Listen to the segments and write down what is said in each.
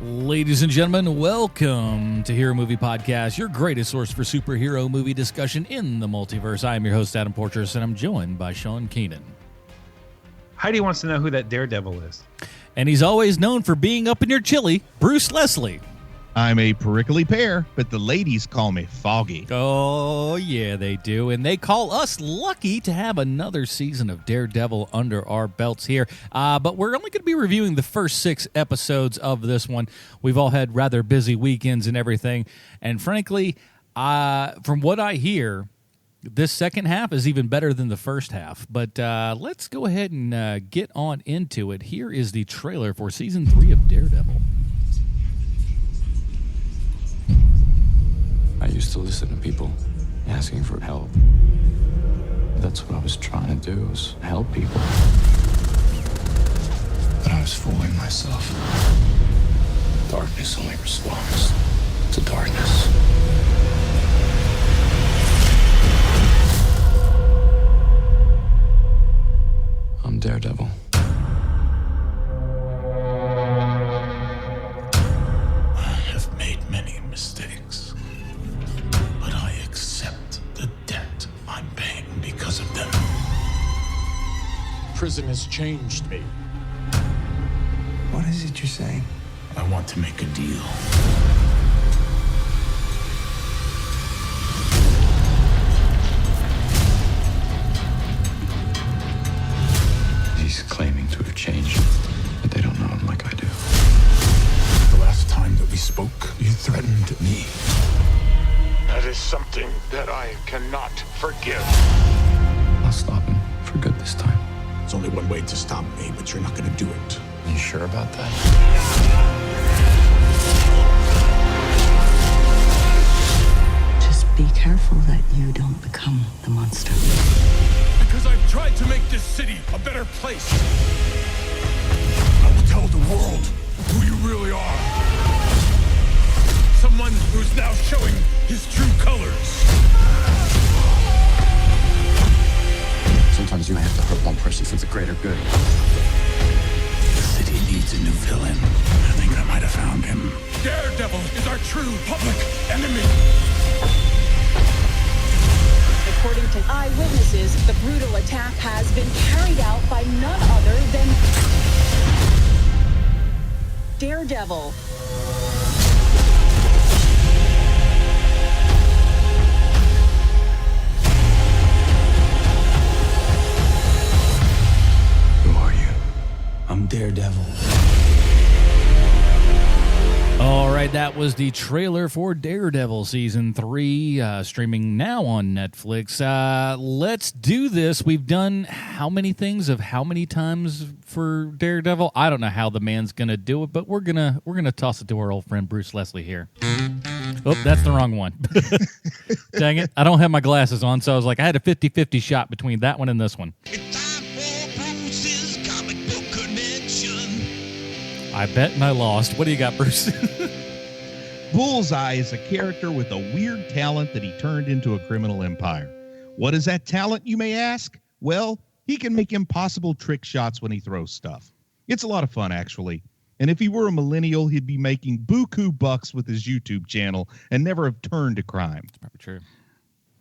Ladies and gentlemen, welcome to Hero Movie Podcast, your greatest source for superhero movie discussion in the multiverse. I am your host, Adam Portrais, and I'm joined by Sean Keenan. Heidi wants to know who that Daredevil is. And he's always known for being up in your chili, Bruce Leslie. I'm a prickly pear, but the ladies call me Foggy. Oh, yeah, they do. And they call us lucky to have another season of Daredevil under our belts here. But we're only going to be reviewing the first 6 episodes of this one. We've all had rather busy weekends and everything. And frankly, from what I hear, this second half is even better than the first half. But let's go ahead and get on into it. Here is the trailer for Season 3 of Daredevil. I used to listen to people asking for help. That's what I was trying to do, was help people. But I was fooling myself. Darkness only responds to darkness. I'm Daredevil. I have made many mistakes. But I accept the debt I'm paying because of them. Prison has changed me. What is it you're saying? I want to make a deal. He's claiming to have changed, but they don't know him like I do. The last time that we spoke, you threatened me. That is something that I cannot forgive. I'll stop him for good this time. There's only one way to stop me, but you're not going to do it. You sure about that? Just be careful that you don't become the monster. Because I've tried to make this city a better place. I will tell the world who you really are. Someone who's now showing his true colors. Sometimes you have to hurt one person for the greater good. The city needs a new villain. I think I might have found him. Daredevil is our true public enemy. According to eyewitnesses, the brutal attack has been carried out by none other than Daredevil. Who are you? I'm Daredevil. All right, that was the trailer for Daredevil Season 3, streaming now on Netflix. Let's do this. We've done how many things of how many times for Daredevil? I don't know how the man's going to do it, but we're gonna toss it to our old friend Bruce Leslie here. Oh, that's the wrong one. Dang it. I don't have my glasses on, so I was like, I had a 50-50 shot between that one and this one. I bet and I lost. What do you got, Bruce? Bullseye is a character with a weird talent that he turned into a criminal empire. What is that talent, you may ask? Well, he can make impossible trick shots when he throws stuff. It's a lot of fun, actually. And if he were a millennial, he'd be making buku bucks with his YouTube channel and never have turned to crime. That's probably true.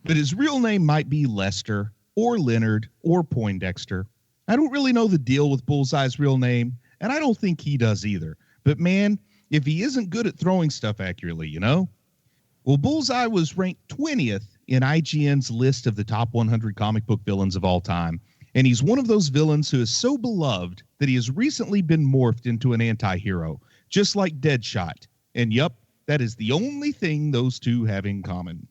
But his real name might be Lester or Leonard or Poindexter. I don't really know the deal with Bullseye's real name, and I don't think he does either. But man, if he isn't good at throwing stuff accurately, you know? Well, Bullseye was ranked 20th in IGN's list of the top 100 comic book villains of all time. And he's one of those villains who is so beloved that he has recently been morphed into an anti-hero, just like Deadshot. And yup, that is the only thing those two have in common.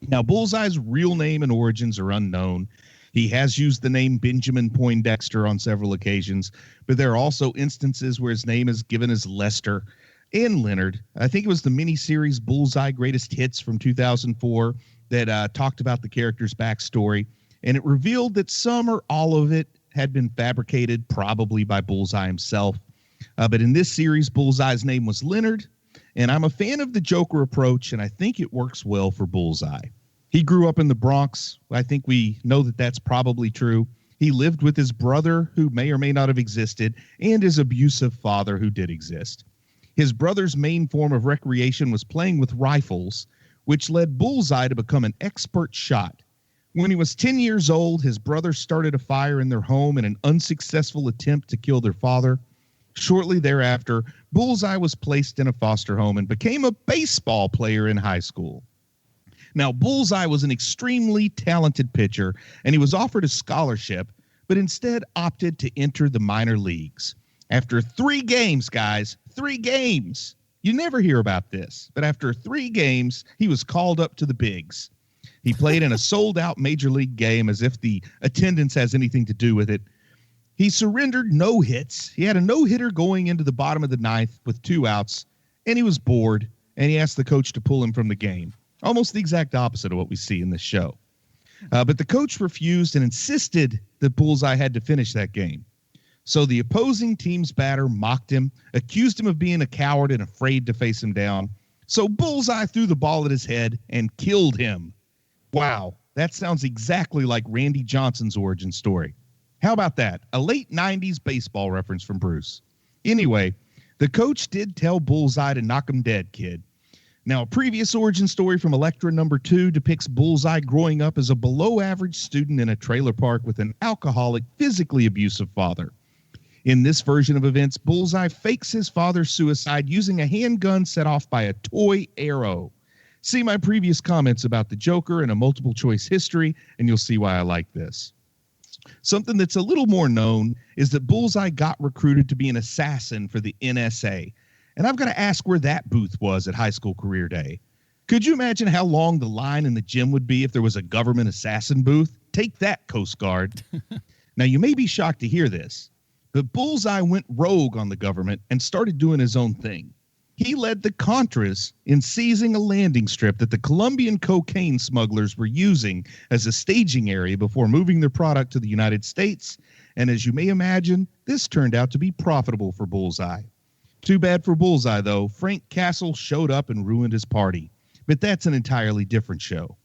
Now, Bullseye's real name and origins are unknown. He has used the name Benjamin Poindexter on several occasions, but there are also instances where his name is given as Lester and Leonard. I think it was the miniseries Bullseye Greatest Hits from 2004 that talked about the character's backstory, and it revealed that some or all of it had been fabricated, probably by Bullseye himself. But in this series, Bullseye's name was Leonard, and I'm a fan of the Joker approach, and I think it works well for Bullseye. He grew up in the Bronx. I think we know that that's probably true. He lived with his brother, who may or may not have existed, and his abusive father, who did exist. His brother's main form of recreation was playing with rifles, which led Bullseye to become an expert shot. When he was 10 years old, his brother started a fire in their home in an unsuccessful attempt to kill their father. Shortly thereafter, Bullseye was placed in a foster home and became a baseball player in high school. Now, Bullseye was an extremely talented pitcher, and he was offered a scholarship, but instead opted to enter the minor leagues. After 3 games, guys, 3 games. You never hear about this, but after 3 games, he was called up to the bigs. He played in a sold-out major league game, as if the attendance has anything to do with it. He surrendered no hits. He had a no-hitter going into the bottom of the 9th with 2 outs, and he was bored, and he asked the coach to pull him from the game. Almost the exact opposite of what we see in this show. But the coach refused and insisted that Bullseye had to finish that game. So the opposing team's batter mocked him, accused him of being a coward and afraid to face him down. So Bullseye threw the ball at his head and killed him. Wow, that sounds exactly like Randy Johnson's origin story. How about that? A late 90s baseball reference from Bruce. Anyway, the coach did tell Bullseye to knock him dead, kid. Now, a previous origin story from Elektra number 2 depicts Bullseye growing up as a below-average student in a trailer park with an alcoholic, physically abusive father. In this version of events, Bullseye fakes his father's suicide using a handgun set off by a toy arrow. See my previous comments about the Joker and a multiple-choice history, and you'll see why I like this. Something that's a little more known is that Bullseye got recruited to be an assassin for the NSA. And I've got to ask where that booth was at high school career day. Could you imagine how long the line in the gym would be if there was a government assassin booth? Take that, Coast Guard. Now, you may be shocked to hear this, but Bullseye went rogue on the government and started doing his own thing. He led the Contras in seizing a landing strip that the Colombian cocaine smugglers were using as a staging area before moving their product to the United States. And as you may imagine, this turned out to be profitable for Bullseye. Too bad for Bullseye, though. Frank Castle showed up and ruined his party. But that's an entirely different show.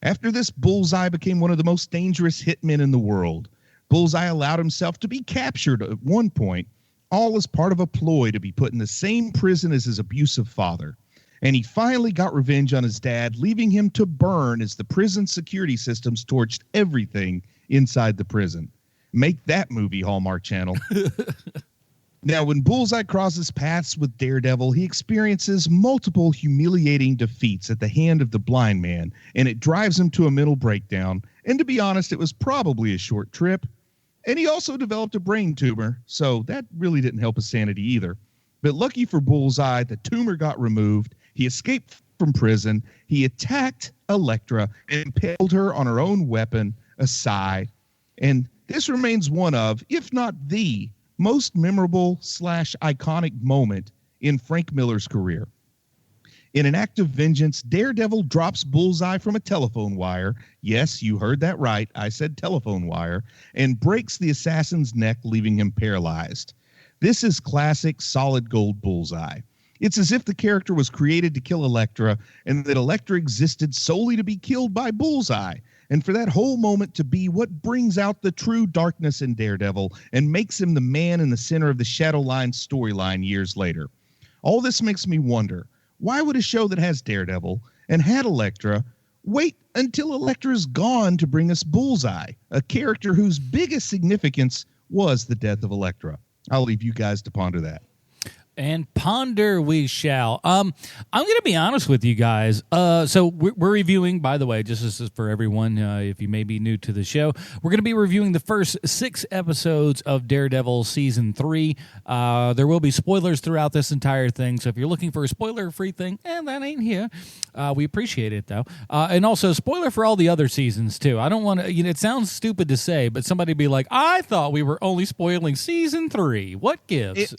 After this, Bullseye became one of the most dangerous hitmen in the world. Bullseye allowed himself to be captured at one point, all as part of a ploy to be put in the same prison as his abusive father. And he finally got revenge on his dad, leaving him to burn as the prison security systems torched everything inside the prison. Make that movie, Hallmark Channel. Now, when Bullseye crosses paths with Daredevil, he experiences multiple humiliating defeats at the hand of the blind man, and it drives him to a mental breakdown. And to be honest, it was probably a short trip. And he also developed a brain tumor, so that really didn't help his sanity either. But lucky for Bullseye, the tumor got removed. He escaped from prison. He attacked Elektra and impaled her on her own weapon, a sai. And this remains one of, if not the most memorable / iconic moment in Frank Miller's career. In an act of vengeance, Daredevil drops Bullseye from a telephone wire. Yes, you heard that right. I said telephone wire. And breaks the assassin's neck, leaving him paralyzed. This is classic solid gold Bullseye. It's as if the character was created to kill Elektra, and that Elektra existed solely to be killed by Bullseye. And for that whole moment to be what brings out the true darkness in Daredevil and makes him the man in the center of the Shadowline storyline years later. All this makes me wonder, why would a show that has Daredevil and had Elektra wait until Elektra's gone to bring us Bullseye, a character whose biggest significance was the death of Elektra? I'll leave you guys to ponder that. And ponder we shall. I'm going to be honest with you guys. So we're reviewing, by the way, just as for everyone, if you may be new to the show, we're going to be reviewing the first 6 episodes of Daredevil Season 3. There will be spoilers throughout this entire thing, so if you're looking for a spoiler-free thing, that ain't here. We appreciate it, though. And also, spoiler for all the other seasons, too. I don't want to, it sounds stupid to say, but somebody be like, I thought we were only spoiling Season 3. What gives?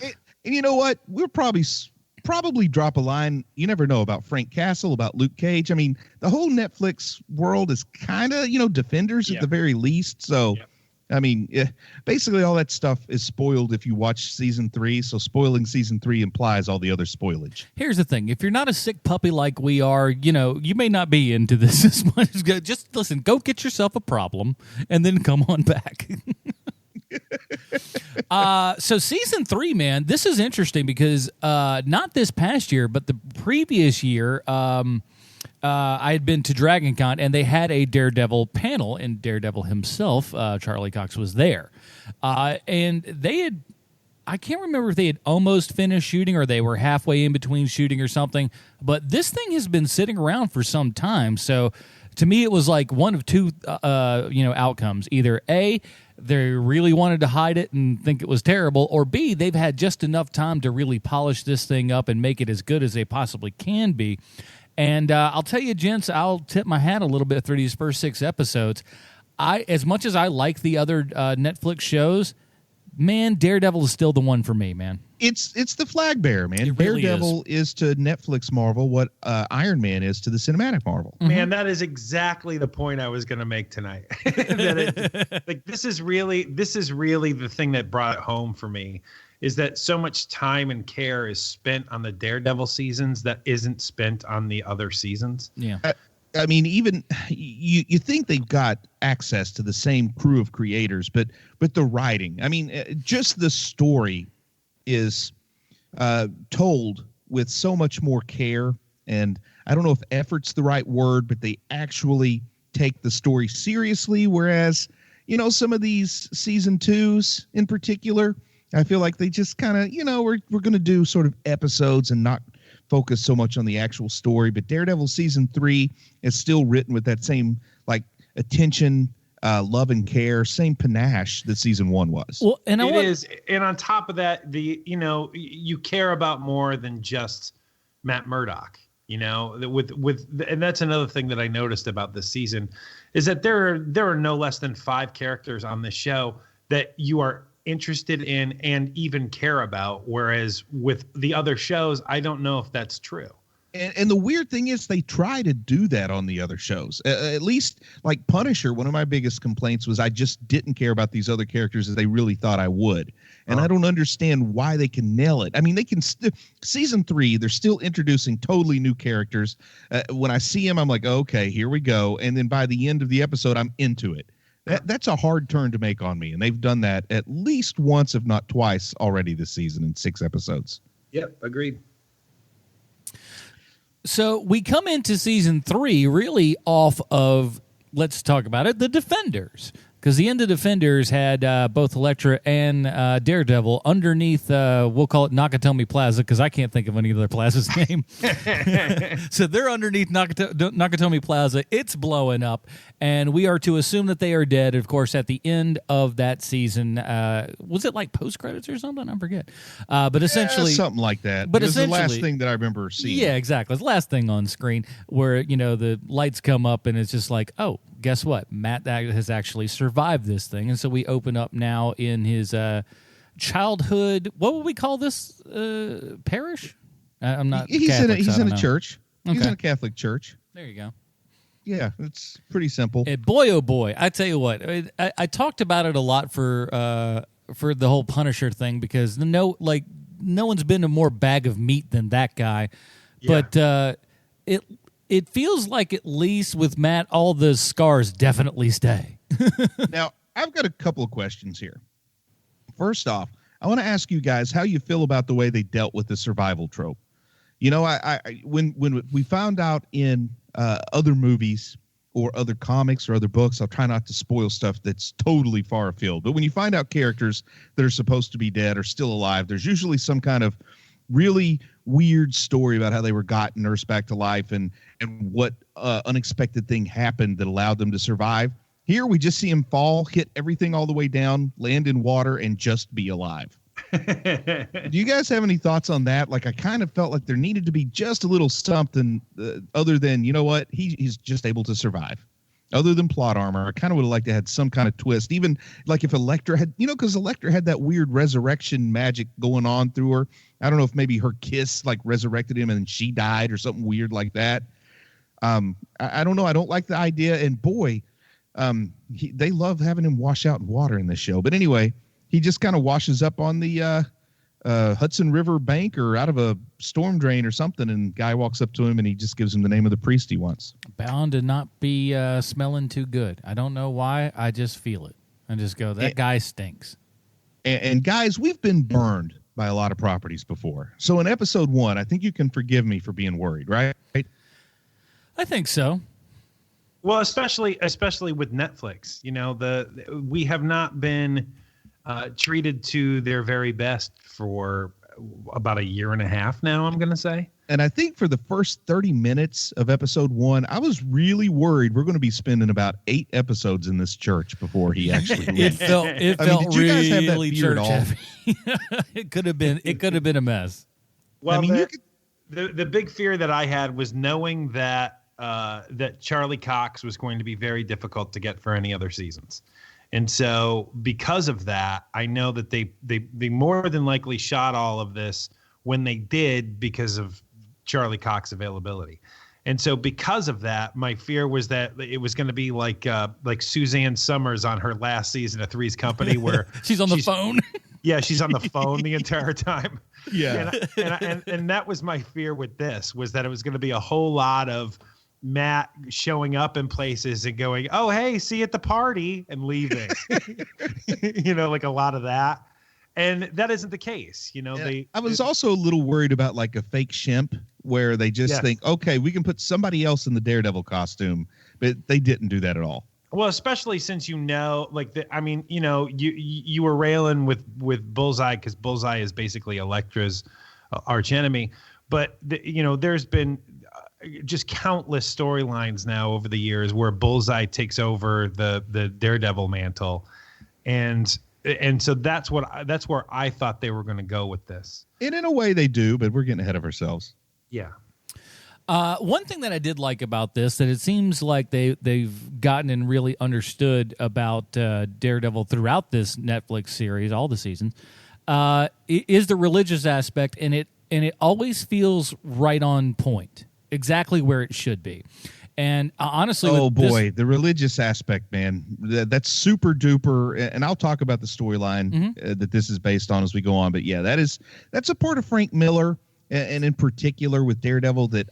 And you know what? We'll probably drop a line. You never know about Frank Castle, about Luke Cage. I mean, the whole Netflix world is kind of, Defenders at the very least. So, I mean, basically all that stuff is spoiled if you watch Season 3. So spoiling Season 3 implies all the other spoilage. Here's the thing. If you're not a sick puppy like we are, you may not be into this as much. Just listen, go get yourself a problem and then come on back. So season 3, man, this is interesting because not this past year, but the previous year, I had been to Dragon Con, and they had a Daredevil panel, and Daredevil himself, Charlie Cox, was there. And they had, I can't remember if they had almost finished shooting or they were halfway in between shooting or something, but this thing has been sitting around for some time. So to me, it was like one of two outcomes. Either A, they really wanted to hide it and think it was terrible, or B, they've had just enough time to really polish this thing up and make it as good as they possibly can be. And I'll tell you, gents, I'll tip my hat a little bit through these first 6 episodes. As much as I like the other Netflix shows, man, Daredevil is still the one for me, man. It's the flag bearer, man. It really Daredevil is to Netflix Marvel what Iron Man is to the cinematic Marvel. Man, that is exactly the point I was going to make tonight. This is really the thing that brought it home for me, is that so much time and care is spent on the Daredevil seasons that isn't spent on the other seasons. Yeah. I mean, even you think they've got access to the same crew of creators, but the writing, I mean, just the story is told with so much more care. And I don't know if effort's the right word, but they actually take the story seriously. Whereas, some of these season 2s in particular, I feel like they just kind of, we're going to do sort of episodes and not focus so much on the actual story. But Daredevil season 3 is still written with that same attention, love and care, same panache that season 1 was. Well, and and on top of that, you care about more than just Matt Murdock. And that's another thing that I noticed about this season is that there are no less than 5 characters on this show that you are interested in and even care about, whereas with the other shows, I don't know if that's true. And the weird thing is they try to do that on the other shows. At least like Punisher, one of my biggest complaints was I just didn't care about these other characters as they really thought I would. And I don't understand why they can nail it. I mean, they can season 3, they're still introducing totally new characters. When I see them, I'm like, okay, here we go. And then by the end of the episode, I'm into it. That's a hard turn to make on me. And they've done that at least once, if not twice already this season in 6 episodes. Yep. Agreed. So we come into season 3 really off of, let's talk about it, the Defenders. Because the end of Defenders had both Elektra and Daredevil underneath, we'll call it Nakatomi Plaza, because I can't think of any other plaza's name. So they're underneath Nakatomi Plaza. It's blowing up, and we are to assume that they are dead. Of course, at the end of that season, was it like post-credits or something? I forget. But essentially... something like that. But it was the last essentially... thing that I remember seeing. Yeah, exactly. It's the last thing on screen where, the lights come up, and it's just like, oh, guess what? Matt has actually survived this thing. And so we open up now in his childhood. What would we call this? Parish? I'm not He's Catholic, he's so in a church. Okay. He's in a Catholic church. There you go. Yeah, it's pretty simple. And boy, oh boy, I tell you what, I talked about it a lot for the whole Punisher thing because no one's been a more bag of meat than that guy. Yeah. But it feels like at least with Matt, all the scars definitely stay. Now, I've got a couple of questions here. First off, I want to ask you guys how you feel about the way they dealt with the survival trope. When we found out in other movies or other comics or other books, I'll try not to spoil stuff that's totally far afield. But when you find out characters that are supposed to be dead are still alive, there's usually some kind of really weird story about how they were got nursed back to life and what unexpected thing happened that allowed them to survive. Here we just see him fall, hit everything all the way down, land in water, and just be alive. Do you guys have any thoughts on that? Like, I kind of felt like there needed to be just a little something other than, he's just able to survive. Other than plot armor, I kind of would have liked to have had some kind of twist. Even like if Elektra had, because Elektra had that weird resurrection magic going on through her. I don't know if maybe her kiss like resurrected him and she died or something weird like that. I don't know. I don't like the idea. And boy, they love having him wash out in water in this show. But anyway, he just kind of washes up on the Hudson River bank or out of a storm drain or something, and guy walks up to him and he just gives him the name of the priest he wants. Bound to not be smelling too good. I don't know why. I just feel it. I just go, that guy stinks. And guys, we've been burned by a lot of properties before. So in episode 1, I think you can forgive me for being worried, right? I think so. Well, especially with Netflix, we have not been treated to their very best for about a year and a half now, I'm going to say. And I think for the first 30 minutes of episode 1, I was really worried we're going to be spending about 8 episodes in this church before he actually it felt did you guys have that really fear at all? church heavy. It could have been a mess. Well, the big fear that I had was knowing that Charlie Cox was going to be very difficult to get for any other seasons. And so because of that, I know that they more than likely shot all of this when they did because of Charlie Cox availability. And so because of that, my fear was that it was going to be like Suzanne Summers on her last season of Three's Company, where she's on the phone. Yeah, she's on the phone the entire time. Yeah. And that was my fear with this, was that it was going to be a whole lot of Matt showing up in places and going, "Oh, hey, see you at the party," and leaving. Like a lot of that. And that isn't the case. I was also a little worried about like a fake Shemp where they just think, okay, we can put somebody else in the Daredevil costume, but they didn't do that at all. Well, especially since you were railing with Bullseye, because Bullseye is basically Elektra's archenemy. But there's been just countless storylines now over the years where Bullseye takes over the Daredevil mantle, and so that's where I thought they were going to go with this. And in a way they do, but we're getting ahead of ourselves. Yeah. One thing that I did like about this, that it seems like they've gotten and really understood about Daredevil throughout this Netflix series, all the seasons, is the religious aspect, and it always feels right on point, exactly where it should be. And honestly, the religious aspect, man, that's super duper. And I'll talk about the storyline that this is based on as we go on. But yeah, that's a part of Frank Miller, and in particular with Daredevil, that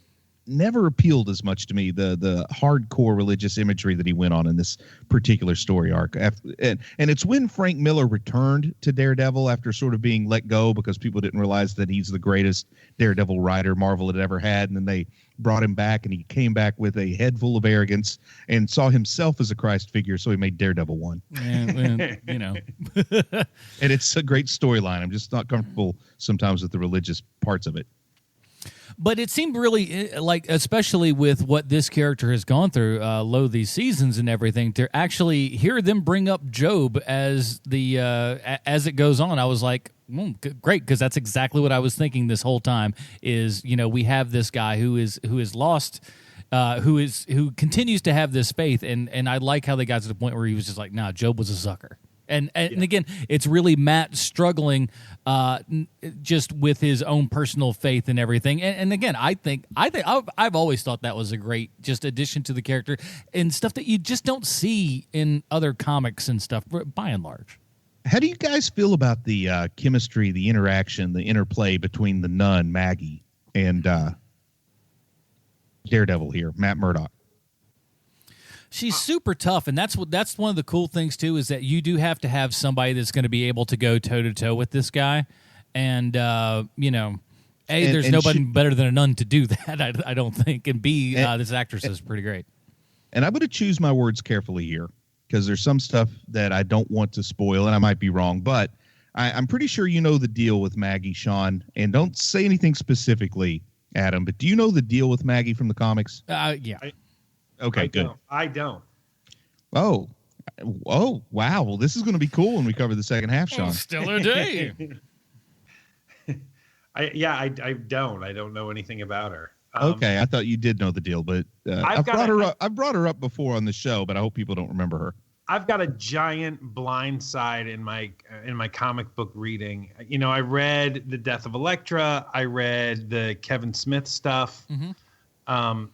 never appealed as much to me, the hardcore religious imagery that he went on in this particular story arc. And it's when Frank Miller returned to Daredevil after sort of being let go because people didn't realize that he's the greatest Daredevil writer Marvel had ever had. And then they brought him back, and he came back with a head full of arrogance and saw himself as a Christ figure. So he made Daredevil 1. And it's a great storyline. I'm just not comfortable sometimes with the religious parts of it. But it seemed really like, especially with what this character has gone through, these seasons and everything, to actually hear them bring up Job as as it goes on. I was like, great, because that's exactly what I was thinking this whole time. Is we have this guy who is lost, who continues to have this faith, and I like how they got to the point where he was just like, nah, Job was a sucker. And again, it's really Matt struggling just with his own personal faith and everything. And again, I think I've always thought that was a great just addition to the character and stuff that you just don't see in other comics and stuff, by and large. How do you guys feel about the chemistry, the interaction, the interplay between the nun, Maggie, and Daredevil here, Matt Murdock? She's super tough, and that's one of the cool things too, is that you do have to have somebody that's going to be able to go toe to toe with this guy, and there's nobody better than a nun to do that. I don't think, and B, this actress is pretty great. And I'm going to choose my words carefully here because there's some stuff that I don't want to spoil, and I might be wrong, but I'm pretty sure you know the deal with Maggie, Sean, and don't say anything specifically, Adam. But do you know the deal with Maggie from the comics? Yeah. Okay, good. I don't. Oh, wow. Well, this is going to be cool when we cover the second half, Sean. Still a day. I don't. I don't know anything about her. Okay, I thought you did know the deal, but I've brought her up before on the show, but I hope people don't remember her. I've got a giant blind side in my comic book reading. I read The Death of Elektra. I read the Kevin Smith stuff. Mm-hmm.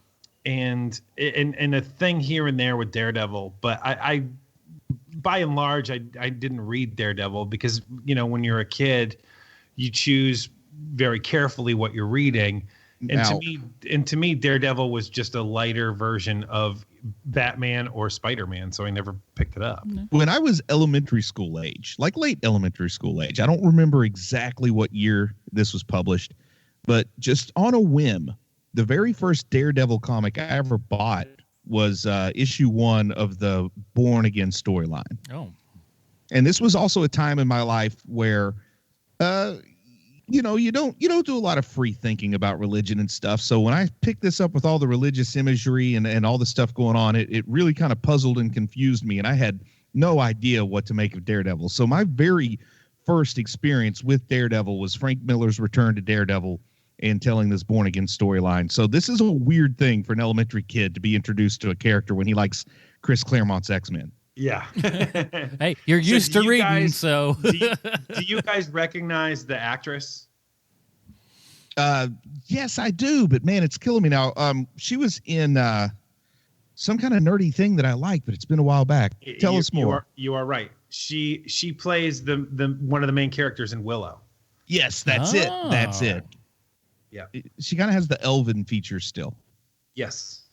And a thing here and there with Daredevil, but I by and large, I didn't read Daredevil because, when you're a kid, you choose very carefully what you're reading. And to me, Daredevil was just a lighter version of Batman or Spider-Man, so I never picked it up. When I was elementary school age, like late elementary school age, I don't remember exactly what year this was published, but just on a whim, the very first Daredevil comic I ever bought was issue 1 of the Born Again storyline. Oh. And this was also a time in my life where, you don't do a lot of free thinking about religion and stuff. So when I picked this up with all the religious imagery and all the stuff going on, it really kind of puzzled and confused me. And I had no idea what to make of Daredevil. So my very first experience with Daredevil was Frank Miller's return to Daredevil and telling this Born Again storyline. So this is a weird thing for an elementary kid to be introduced to a character when he likes Chris Claremont's X-Men. Yeah. Hey, you're used to reading, so. do you guys recognize the actress? Yes, I do, but man, it's killing me now. She was in some kind of nerdy thing that I like, but it's been a while back. Tell us more. You are right. She plays the one of the main characters in Willow. Yes, that's it. That's it. Yeah. She kind of has the elven features still. Yes.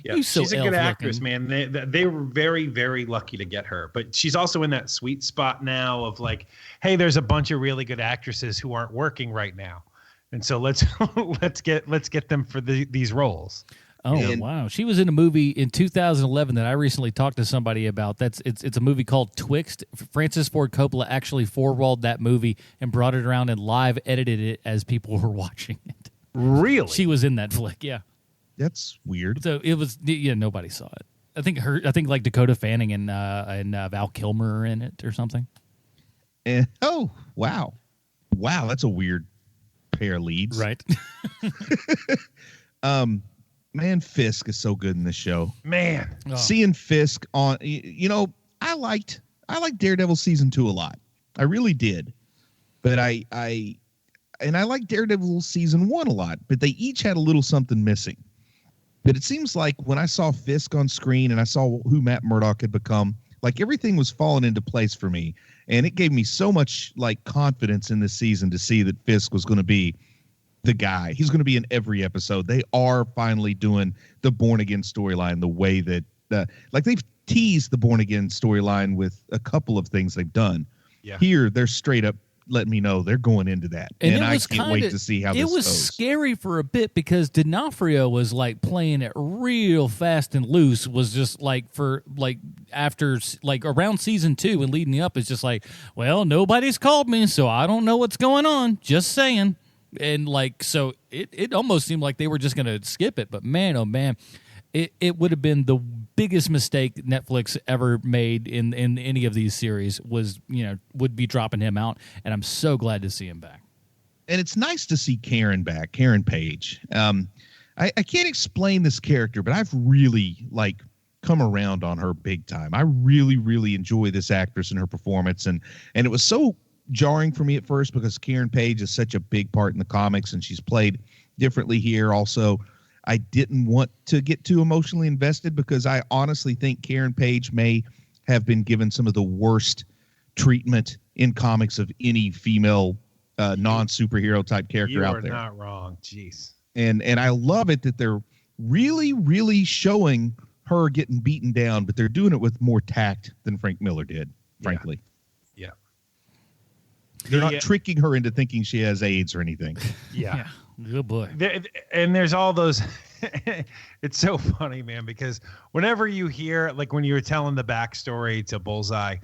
Yeah, she's a good actress, man. They were very, very lucky to get her. But she's also in that sweet spot now of like, hey, there's a bunch of really good actresses who aren't working right now, and so let's get them for these roles. Oh, wow. She was in a movie in 2011 that I recently talked to somebody about. It's a movie called Twixt. Francis Ford Coppola actually forewalled that movie and brought it around and live edited it as people were watching it. Really? She was in that flick, yeah. That's weird. So it was, nobody saw it. I think like Dakota Fanning and Val Kilmer are in it or something. Oh, wow. Wow, that's a weird pair of leads. Right. Man, Fisk is so good in this show. Man. Oh. Seeing Fisk on, I liked Daredevil season 2 a lot. I really did. But I liked Daredevil season 1 a lot, but they each had a little something missing. But it seems like when I saw Fisk on screen and I saw who Matt Murdock had become, like everything was falling into place for me. And it gave me so much like confidence in this season to see that Fisk was going to be the guy. He's going to be in every episode. They are finally doing the Born Again storyline the way that, like they've teased the Born Again storyline with a couple of things they've done. Yeah. Here, they're straight up letting me know they're going into that. And I can't wait to see how this goes. It was scary for a bit because D'Onofrio was like playing it real fast and loose, was just like for like after like around season 2 and leading up, it's just like, well, nobody's called me, so I don't know what's going on. Just saying. And like, so it almost seemed like they were just going to skip it. But man, oh man, it would have been the biggest mistake Netflix ever made in any of these series was, would be dropping him out. And I'm so glad to see him back. And it's nice to see Karen back, Karen Page. I can't explain this character, but I've really come around on her big time. I really, really enjoy this actress and her performance. And it was so jarring for me at first because Karen Page is such a big part in the comics and she's played differently here. Also, I didn't want to get too emotionally invested because I honestly think Karen Page may have been given some of the worst treatment in comics of any female non-superhero type character out there. You are not wrong. Jeez. And I love it that they're really, really showing her getting beaten down, but they're doing it with more tact than Frank Miller did, frankly. Yeah. They're not tricking her into thinking she has AIDS or anything. Yeah. Good boy. And there's all those. It's so funny, man, because whenever you hear, like when you were telling the backstory to Bullseye,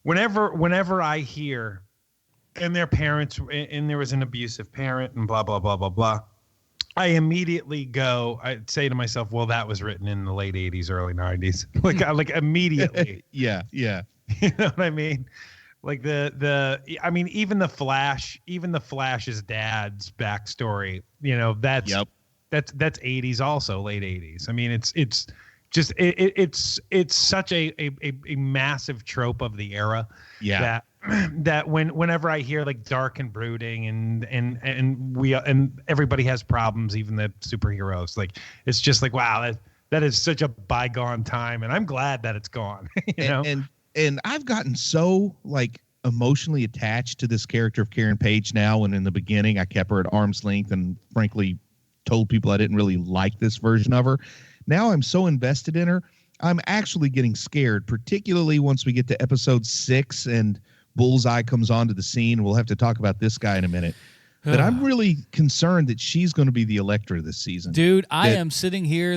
whenever I hear, and their parents, and there was an abusive parent, and blah blah blah blah blah, I immediately I say to myself, well, that was written in the late '80s, early '90s, like immediately. Yeah. You know what I mean? Like I mean, even the Flash's dad's backstory, that's 80s also, late 80s. I mean, it's just it's such a massive trope of the era. Yeah. That whenever I hear like dark and brooding and everybody has problems, even the superheroes, like it's just like, wow, that is such a bygone time, and I'm glad that it's gone. And I've gotten so emotionally attached to this character of Karen Page now. And in the beginning, I kept her at arm's length and frankly told people I didn't really like this version of her. Now I'm so invested in her. I'm actually getting scared, particularly once we get to episode 6 and Bullseye comes onto the scene. We'll have to talk about this guy in a minute. But I'm really concerned that she's going to be the Electra this season. Dude, I am sitting here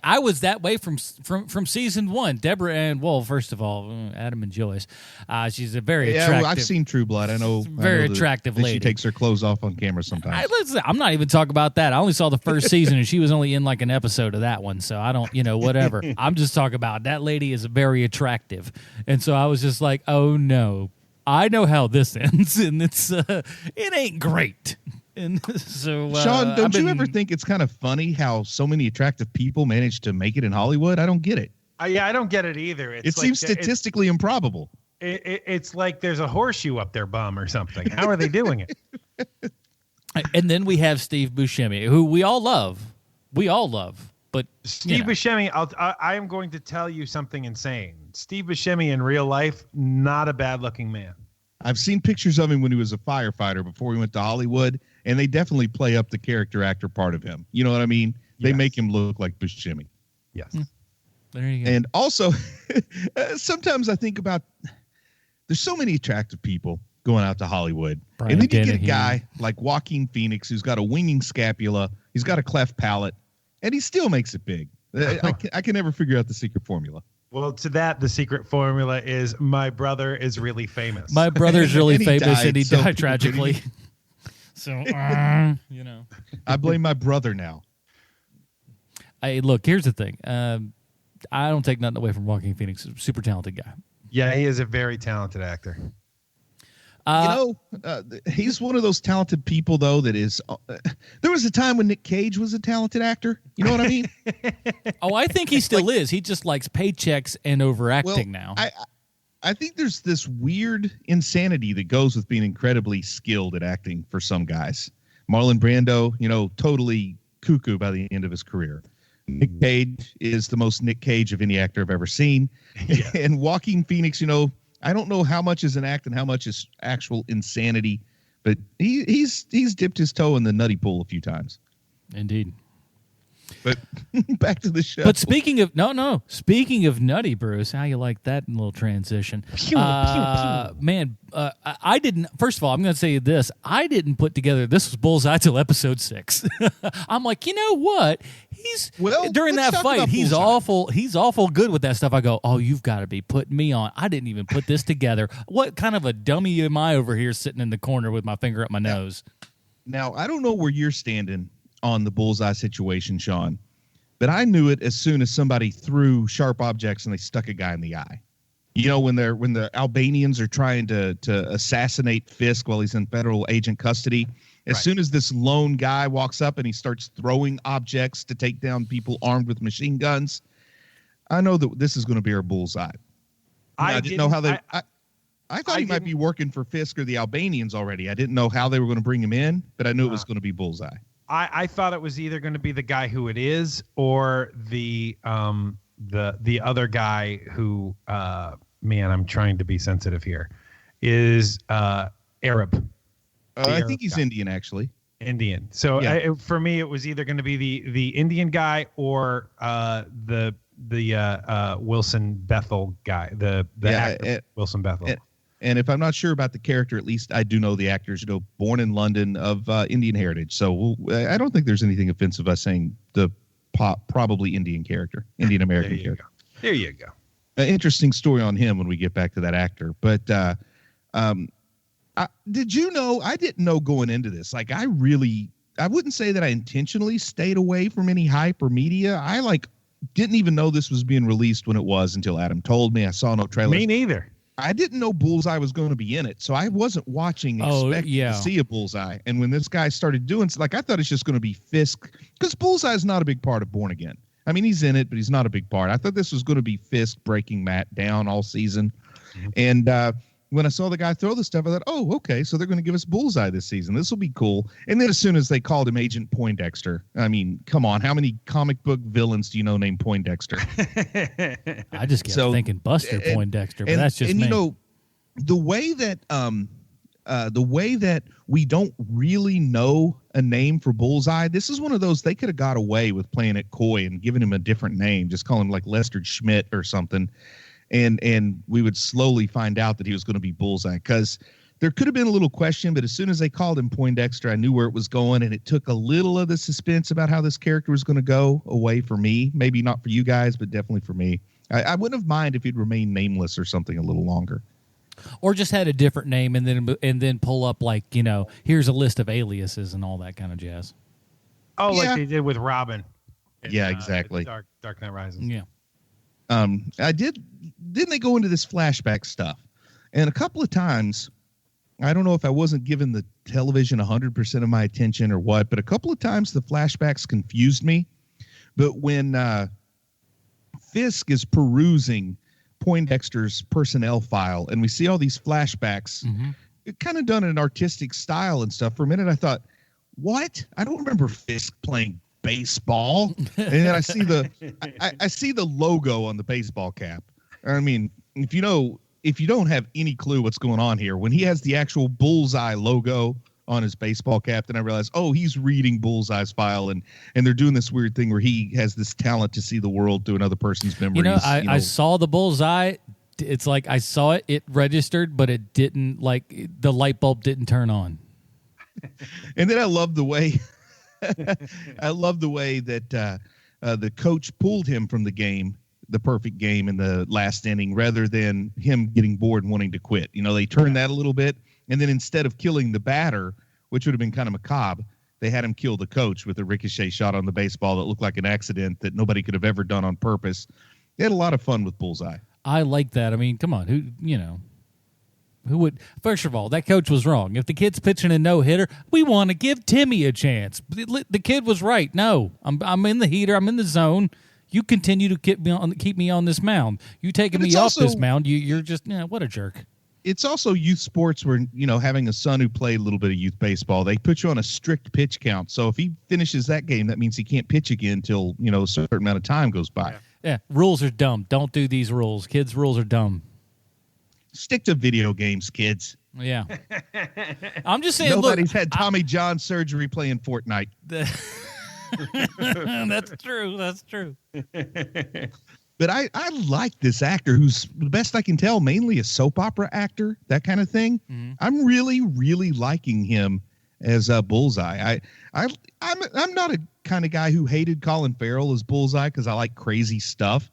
I was that way from season 1. Deborah and first of all, Adam and Joyce. She's a very attractive. I've seen True Blood. I know attractive that lady. She takes her clothes off on camera sometimes. I'm not even talking about that. I only saw the first season, and she was only in like an episode of that one. So I don't, whatever. I'm just talking about that lady is very attractive, and so I was just like, oh no. I know how this ends, and it ain't great. And so, Sean, don't you ever think it's kind of funny how so many attractive people manage to make it in Hollywood? I don't get it. Yeah, I don't get it either. It seems statistically improbable. It's like there's a horseshoe up their bum or something. How are they doing it? And then we have Steve Buscemi, who we all love. But Steve Buscemi, I am going to tell you something insane. Steve Buscemi in real life, not a bad-looking man. I've seen pictures of him when he was a firefighter before he went to Hollywood, and they definitely play up the character actor part of him. You know what I mean? They make him look like Buscemi. Yes. There you go. And also, sometimes I think about there's so many attractive people going out to Hollywood. Brian and then you Dennehy. get a guy like Joaquin Phoenix who's got a winging scapula, he's got a cleft palate, and he still makes it big. I can never figure out the secret formula. Well, to that, the secret formula is my brother is really famous. My brother's really And he famous, died, and he so- died tragically. So, I blame my brother now. Look, here's the thing. I don't take nothing away from Joaquin Phoenix. Super talented guy. Yeah, he is a very talented actor. He's one of those talented people, though, that is... there was a time when Nick Cage was a talented actor. You know what I mean? I think he still is. He just likes paychecks and overacting now. I think there's this weird insanity that goes with being incredibly skilled at acting for some guys. Marlon Brando, totally cuckoo by the end of his career. Nick Cage is the most Nick Cage of any actor I've ever seen. Yeah. And Joaquin Phoenix, I don't know how much is an act and how much is actual insanity, but he's dipped his toe in the nutty pool a few times. Indeed. But back to the show. But speaking of nutty, Bruce, how you like that little transition? Man, I didn't. First of all, I'm going to say this: I didn't put together this was Bullseye till episode 6. I'm like, you know what? During that fight, he's awful good with that stuff. I go, oh, you've got to be putting me on. I didn't even put this together. What kind of a dummy am I over here sitting in the corner with my finger up my nose? Now I don't know where you're standing on the Bullseye situation, Sean, but I knew it as soon as somebody threw sharp objects and they stuck a guy in the eye. When the Albanians are trying to assassinate Fisk while he's in federal agent custody, as soon as this lone guy walks up and he starts throwing objects to take down people armed with machine guns, I know that this is going to be our Bullseye. I didn't know how they. I thought he might be working for Fisk or the Albanians already. I didn't know how they were going to bring him in, but I knew it was going to be Bullseye. I thought it was either going to be the guy who it is or the other guy who I'm trying to be sensitive here, is Arab. I think he's Indian, actually. Indian. So for me, it was either going to be the Indian guy or the Wilson Bethel guy, the actor Wilson Bethel. And if I'm not sure about the character, at least I do know the actors, born in London of Indian heritage. So I don't think there's anything offensive by saying the probably Indian character, Indian American character. There you go. Interesting story on him when we get back to that actor. But did you know? I didn't know going into this. Like, I wouldn't say that I intentionally stayed away from any hype or media. I didn't even know this was being released when it was until Adam told me. I saw no trailers. Me neither. I didn't know Bullseye was going to be in it, so I wasn't watching expecting to see a Bullseye. And when this guy started doing, I thought it's just going to be Fisk, because Bullseye is not a big part of Born Again. I mean, he's in it, but he's not a big part. I thought this was going to be Fisk breaking Matt down all season. Mm-hmm. And when I saw the guy throw the stuff, I thought, oh, okay, so they're going to give us Bullseye this season. This will be cool. And then as soon as they called him Agent Poindexter, I mean, come on, how many comic book villains do you know named Poindexter? I just kept thinking Buster Poindexter, but that's just me. The way that the way that we don't really know a name for Bullseye, this is one of those they could have got away with playing it coy and giving him a different name, just call him like Lester Schmidt or something, and we would slowly find out that he was going to be Bullseye, because there could have been a little question, but as soon as they called him Poindexter, I knew where it was going, and it took a little of the suspense about how this character was going to go away for me. Maybe not for you guys, but definitely for me. I wouldn't have minded if he'd remained nameless or something a little longer. Or just had a different name and then pull up like, here's a list of aliases and all that kind of jazz. Oh, yeah. Like they did with Robin. Yeah, exactly. Dark Knight Rises. Yeah. Then they go into this flashback stuff. And a couple of times, I don't know if I wasn't giving the television 100% of my attention or what, but a couple of times the flashbacks confused me. But when Fisk is perusing Poindexter's personnel file and we see all these flashbacks, it kind of done in an artistic style and stuff. For a minute I thought, what? I don't remember Fisk playing baseball. And then I see I see the logo on the baseball cap. I mean, if you don't have any clue what's going on here, when he has the actual Bullseye logo on his baseball cap, then I realized, oh, he's reading Bullseye's file, and they're doing this weird thing where he has this talent to see the world through another person's memories. I saw the Bullseye. It's like I saw it, it registered, but it didn't, like the light bulb didn't turn on. And then I love the way that the coach pulled him from the game, the perfect game in the last inning, rather than him getting bored and wanting to quit. They turned that a little bit. And then instead of killing the batter, which would have been kind of macabre, they had him kill the coach with a ricochet shot on the baseball that looked like an accident that nobody could have ever done on purpose. They had a lot of fun with Bullseye. I like that. I mean, come on. Who would? First of all, that coach was wrong. If the kid's pitching a no-hitter, we want to give Timmy a chance. The kid was right. No, I'm in the heater. I'm in the zone. You continue to keep me on this mound. You taking me off this mound, you're just, what a jerk. It's also youth sports where, having a son who played a little bit of youth baseball, they put you on a strict pitch count. So if he finishes that game, that means he can't pitch again until, a certain amount of time goes by. Yeah. Rules are dumb. Don't do these rules. Kids' rules are dumb. Stick to video games, kids. Yeah. I'm just saying, nobody's had Tommy John surgery playing Fortnite. That's true. That's true. But I like this actor who's, the best I can tell, mainly a soap opera actor, that kind of thing. Mm-hmm. I'm really, really liking him as Bullseye. I'm not a kind of guy who hated Colin Farrell as Bullseye because I like crazy stuff.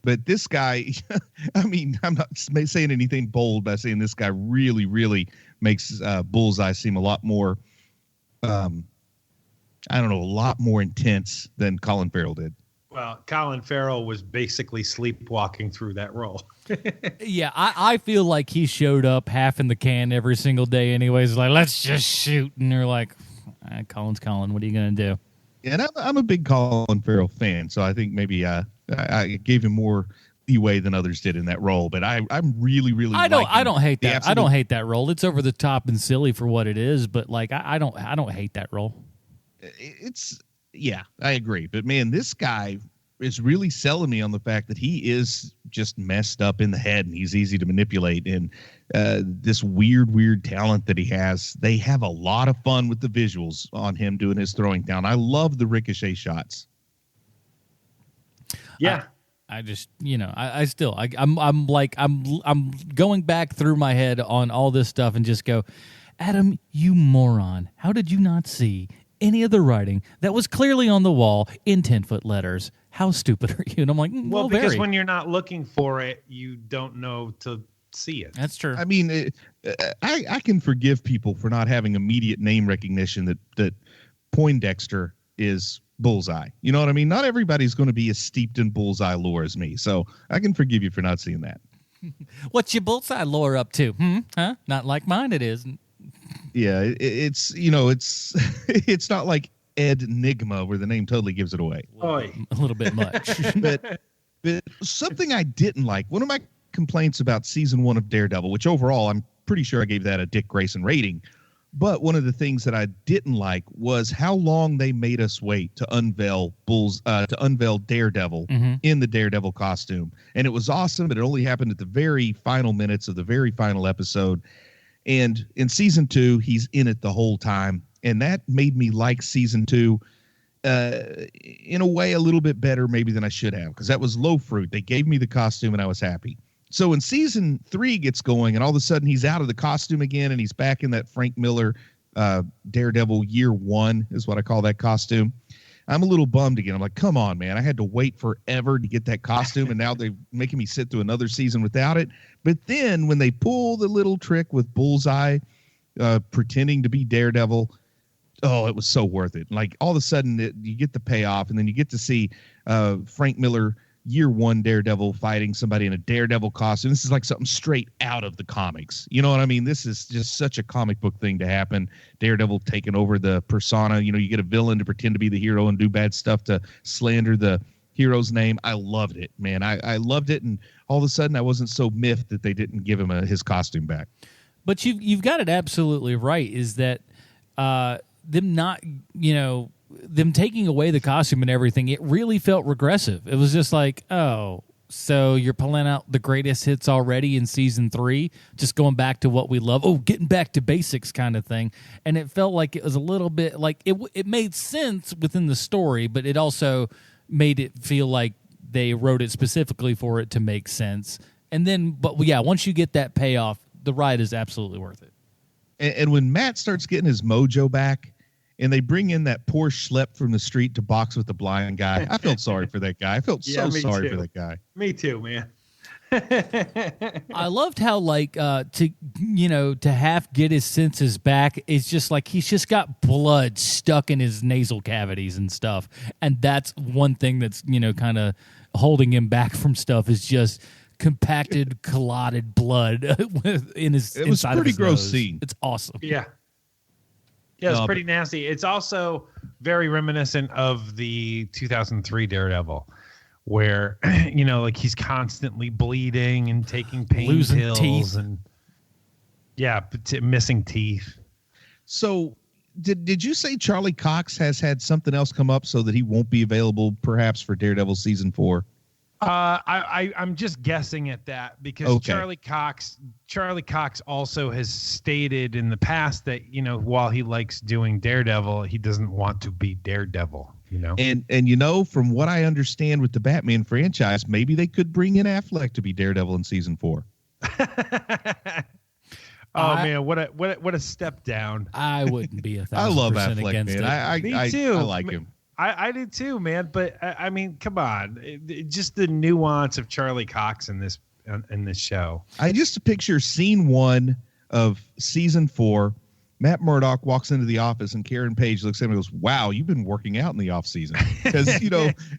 But this guy, I mean, I'm not saying anything bold by saying this guy really, really makes Bullseye seem a lot more, a lot more intense than Colin Farrell did. Well, Colin Farrell was basically sleepwalking through that role. Yeah, I feel like he showed up half in the can every single day anyways, like, let's just shoot. And they're like, Colin's Colin, what are you going to do? And I'm a big Colin Farrell fan, so I think maybe I gave him more leeway than others did in that role. But I'm really, really I don't hate that. I don't hate that role. It's over the top and silly for what it is, but like I don't hate that role. Yeah, I agree. But, man, this guy is really selling me on the fact that he is just messed up in the head and he's easy to manipulate. And this weird talent that he has, they have a lot of fun with the visuals on him doing his throwing down. I love the ricochet shots. Yeah. I just, I'm going back through my head on all this stuff and just go, Adam, you moron. How did you not see any of the writing that was clearly on the wall in 10-foot letters? How stupid are you? And I'm like, well, because when you're not looking for it, you don't know to see it. That's true. I mean, I can forgive people for not having immediate name recognition that Poindexter is Bullseye. You know what I mean? Not everybody's going to be as steeped in Bullseye lore as me, so I can forgive you for not seeing that. What's your Bullseye lore up to? Huh? Not like mine it is. Yeah, it's it's not like Ed Nigma where the name totally gives it away. A little bit much. but something I didn't like, one of my complaints about season 1 of Daredevil, which overall I'm pretty sure I gave that a Dick Grayson rating, but one of the things that I didn't like was how long they made us wait to unveil Daredevil in the Daredevil costume. And it was awesome, but it only happened at the very final minutes of the very final episode. And in season 2, he's in it the whole time. And that made me like season 2 in a way a little bit better maybe than I should have, because that was low fruit. They gave me the costume and I was happy. So when season 3 gets going and all of a sudden he's out of the costume again and he's back in that Frank Miller Daredevil year 1 is what I call that costume, I'm a little bummed again. I'm like, come on, man. I had to wait forever to get that costume, and now they're making me sit through another season without it. But then when they pull the little trick with Bullseye pretending to be Daredevil, oh, it was so worth it. Like, all of a sudden, you get the payoff, and then you get to see Frank Miller year 1 Daredevil fighting somebody in a Daredevil costume. This is like something straight out of the comics. You know what I mean? This is just such a comic book thing to happen. Daredevil taking over the persona. You know, you get a villain to pretend to be the hero and do bad stuff to slander the hero's name. I loved it, man. I loved it, and all of a sudden I wasn't so miffed that they didn't give him his costume back. But you've got it absolutely right, is that them not, them taking away the costume and everything, it really felt regressive. It was just like, oh, so you're pulling out the greatest hits already in season 3, just going back to what we love. Oh, getting back to basics kind of thing. And it felt like it was a little bit like it made sense within the story, but it also made it feel like they wrote it specifically for it to make sense. And then, but yeah, once you get that payoff, the ride is absolutely worth it. And when Matt starts getting his mojo back, and they bring in that poor schlep from the street to box with the blind guy, I felt sorry for that guy. I felt so sorry for that guy. Me too, man. I loved how, like, to half get his senses back, it's just like he's just got blood stuck in his nasal cavities and stuff. And that's one thing that's, kind of holding him back from stuff, is just compacted, clotted blood in his. It was a pretty gross scene. It's awesome. Yeah. Yeah, it's pretty nasty. It's also very reminiscent of the 2003 Daredevil, where, like, he's constantly bleeding and taking pain pills teeth. And missing teeth. So did you say Charlie Cox has had something else come up so that he won't be available perhaps for Daredevil season 4? I'm just guessing at that, because okay. Charlie Cox also has stated in the past that, while he likes doing Daredevil, he doesn't want to be Daredevil, And from what I understand with the Batman franchise, maybe they could bring in Affleck to be Daredevil in season 4. Man, what a step down. I wouldn't be 1,000% I love Affleck, against man. it. Me too. I like him. I do too, man. But I mean, come on, just the nuance of Charlie Cox in this show. I just picture scene 1 of season 4. Matt Murdock walks into the office and Karen Page looks at him and goes, "Wow, you've been working out in the off season." Because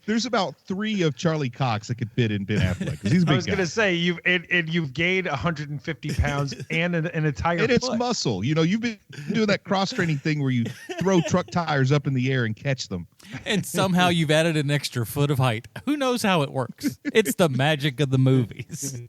there's about 3 of Charlie Cox that could fit in Ben Affleck, because he's a big guy. I was going to say you've gained 150 pounds and an entire and it's muscle. You've been doing that cross training thing where you throw truck tires up in the air and catch them. And somehow you've added an extra foot of height. Who knows how it works? It's the magic of the movies.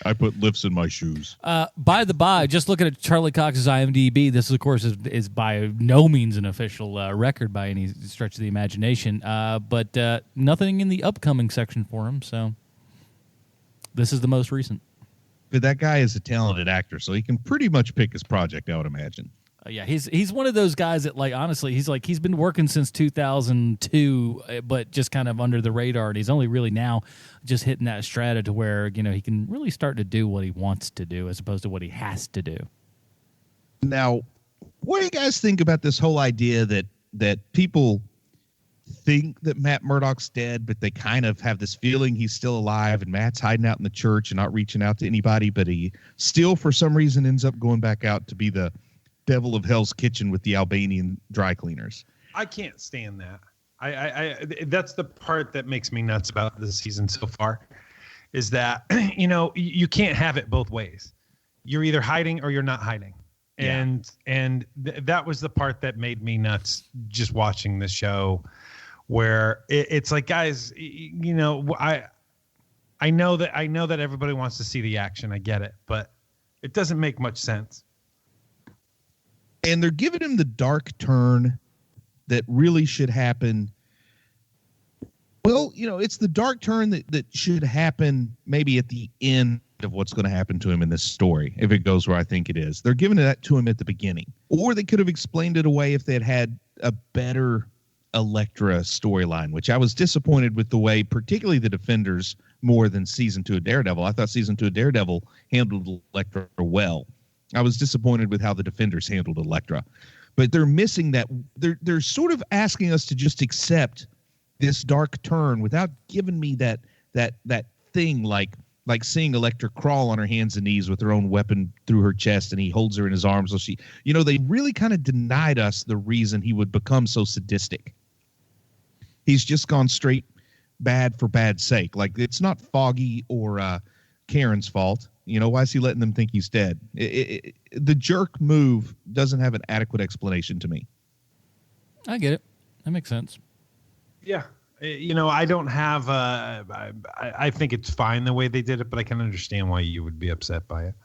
I put lifts in my shoes. By the by, just looking at Charlie Cox's IMDb, this, of course, is by no means an official record by any stretch of the imagination, but nothing in the upcoming section for him, so this is the most recent. But that guy is a talented actor, so he can pretty much pick his project, I would imagine. Yeah, he's one of those guys that, like, honestly, he's been working since 2002, but just kind of under the radar, and he's only really now just hitting that strata to where, he can really start to do what he wants to do as opposed to what he has to do. Now, what do you guys think about this whole idea that people think that Matt Murdock's dead, but they kind of have this feeling he's still alive, and Matt's hiding out in the church and not reaching out to anybody, but he still, for some reason, ends up going back out to be the devil of Hell's Kitchen with the Albanian dry cleaners? I can't stand that. I that's the part that makes me nuts about this season so far, is that you can't have it both ways. You're either hiding or you're not hiding. Yeah. And that was the part that made me nuts just watching this show, where it's like, guys, I know that everybody wants to see the action. I get it, but it doesn't make much sense. And they're giving him the dark turn that really should happen. Well, it's the dark turn that should happen maybe at the end of what's going to happen to him in this story if it goes where I think it is. They're giving that to him at the beginning. Or they could have explained it away if they had a better Elektra storyline, which I was disappointed with the way, particularly the Defenders, more than season 2 of Daredevil. I thought season 2 of Daredevil handled Elektra well. I was disappointed with how the Defenders handled Elektra. But they're missing that. They're sort of asking us to just accept this dark turn without giving me that thing like seeing Elektra crawl on her hands and knees with her own weapon through her chest and he holds her in his arms. So they really kind of denied us the reason he would become so sadistic. He's just gone straight bad for bad's sake. Like, it's not Foggy or Karen's fault. Why is he letting them think he's dead? The jerk move doesn't have an adequate explanation to me. I get it. That makes sense. Yeah. I don't have I think it's fine the way they did it, but I can understand why you would be upset by it.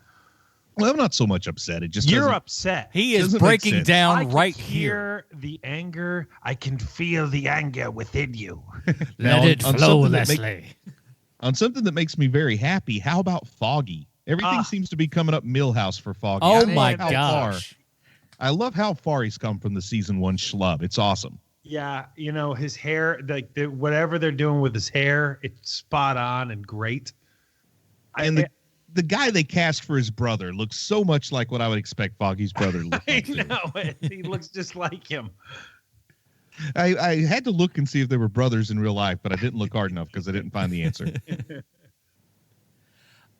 Well, I'm not so much upset. It just You're upset. He is breaking down right here. The anger. I can feel the anger within you. Let it flow, Leslie. On something that makes me very happy, how about Foggy? Everything seems to be coming up Millhouse for Foggy. Oh, my gosh. I love how far he's come from the season 1 schlub. It's awesome. Yeah, his hair, whatever they're doing with his hair, it's spot on and great. And the guy they cast for his brother looks so much like what I would expect Foggy's brother to look like. I know it. He looks just like him. I had to look and see if they were brothers in real life, but I didn't look hard enough because I didn't find the answer.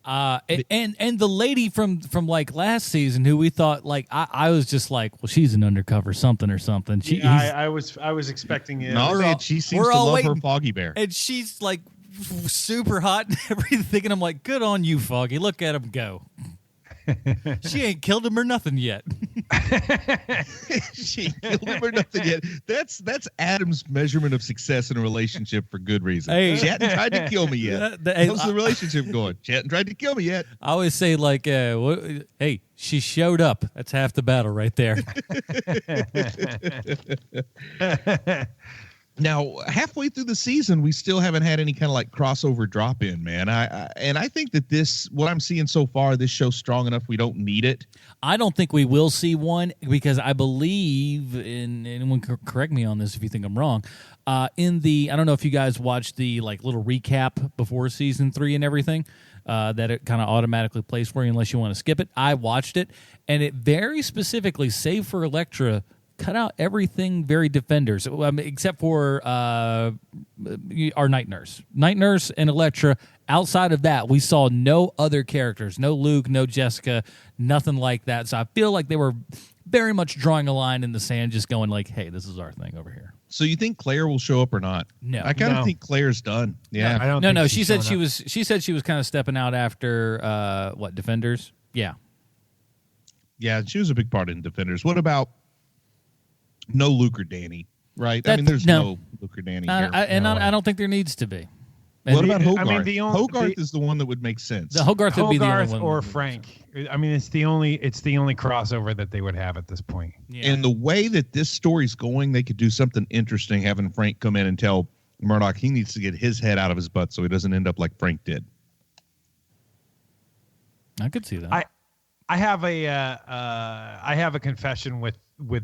And the lady from like last season who we thought, like, I was just like, well, she's an undercover something or something. I was expecting it. No, man, she seems to love her Foggy Bear. And she's like super hot and everything. And I'm like, good on you, Foggy. Look at him go. She ain't killed him or nothing yet. She ain't killed him or nothing yet. That's Adam's measurement of success in a relationship for good reason. Hey, she hadn't tried to kill me yet. How's the relationship going? She hadn't tried to kill me yet. I always say, like, hey, she showed up. That's half the battle right there. Now, halfway through the season, we still haven't had any kind of like crossover drop in, man. I think that what I'm seeing so far, this show's strong enough we don't need it. I don't think we will see one because I believe, and anyone correct me on this if you think I'm wrong, I don't know if you guys watched the like little recap before season 3 and everything, that it kind of automatically plays for you unless you want to skip it. I watched it, and it very specifically, save for Elektra, cut out everything very Defenders, except for our Night Nurse. Night Nurse and Elektra. Outside of that, we saw no other characters. No Luke, no Jessica, nothing like that. So I feel like they were very much drawing a line in the sand, just going like, hey, this is our thing over here. So you think Claire will show up or not? No. I kind of think Claire's done. Yeah. I don't think No. She said she was kind of stepping out after Defenders? Yeah. Yeah, she was a big part in Defenders. What about no Luke or Danny, right? There's no Luke or Danny here. I don't think there needs to be. What about Hogarth? Hogarth is the one that would make sense. The Hogarth would be the only one. Or Frank. It's the only crossover that they would have at this point. Yeah. And the way that this story's going, they could do something interesting, having Frank come in and tell Murdoch he needs to get his head out of his butt so he doesn't end up like Frank did. I could see that. I have a confession with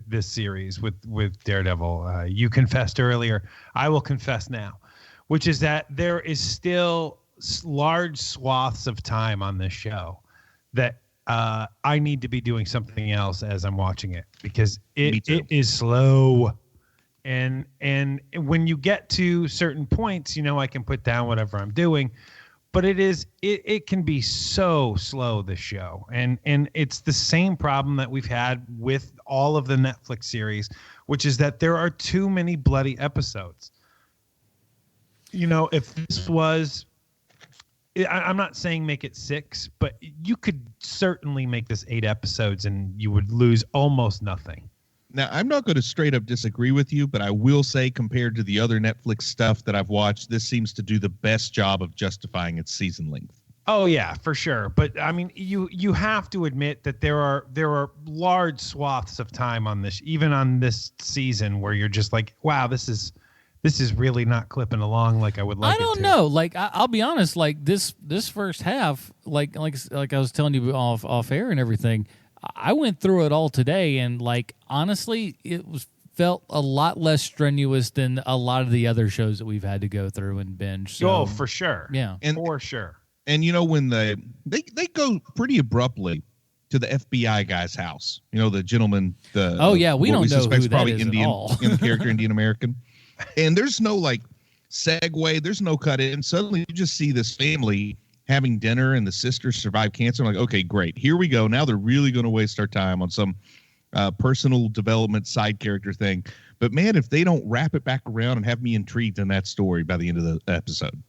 this series with Daredevil. You confessed earlier. I will confess now, which is that there is still large swaths of time on this show that I need to be doing something else as I'm watching it because it is slow. And when you get to certain points, I can put down whatever I'm doing. But it can be so slow, this show. And it's the same problem that we've had with all of the Netflix series, which is that there are too many bloody episodes. If this was, I'm not saying make it 6, but you could certainly make this 8 episodes and you would lose almost nothing. Now, I'm not going to straight up disagree with you, but I will say compared to the other Netflix stuff that I've watched, this seems to do the best job of justifying its season length. Oh, yeah, for sure. But, you have to admit that there are large swaths of time on this, even on this season, where you're just like, wow, this is this is really not clipping along like I would like it to. I don't know. Like I'll be honest. Like this first half, like I was telling you off air and everything. I went through it all today, and like honestly, felt a lot less strenuous than a lot of the other shows that we've had to go through and binge. So, oh, for sure. Yeah, for sure. And you know, when they go pretty abruptly to the FBI guy's house. You know, the gentleman. We don't know who that probably is Indian, at all. in character Indian American. And there's no like segue. There's no cut in. Suddenly you just see this family having dinner, and the sisters survive cancer. I'm like, okay, great. Here we go. Now they're really going to waste our time on some personal development side character thing. But man, if they don't wrap it back around and have me intrigued in that story by the end of the episode.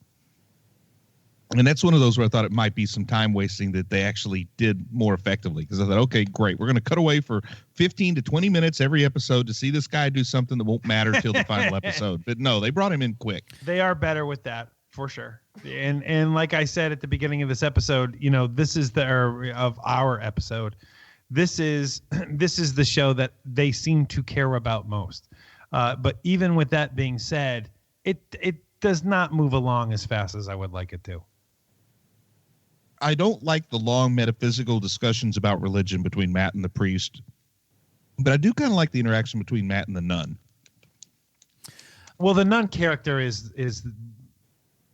And that's one of those where I thought it might be some time wasting that they actually did more effectively. Because I thought, okay, great. We're going to cut away for 15 to 20 minutes every episode to see this guy do something that won't matter till the final episode. But no, they brought him in quick. They are better with that, for sure. And like I said at the beginning of this episode, you know, this is of our episode. This is the show that they seem to care about most. But even with that being said, it does not move along as fast as I would like it to. I don't like the long metaphysical discussions about religion between Matt and the priest, but I do kind of like the interaction between Matt and the nun. Well, the nun character is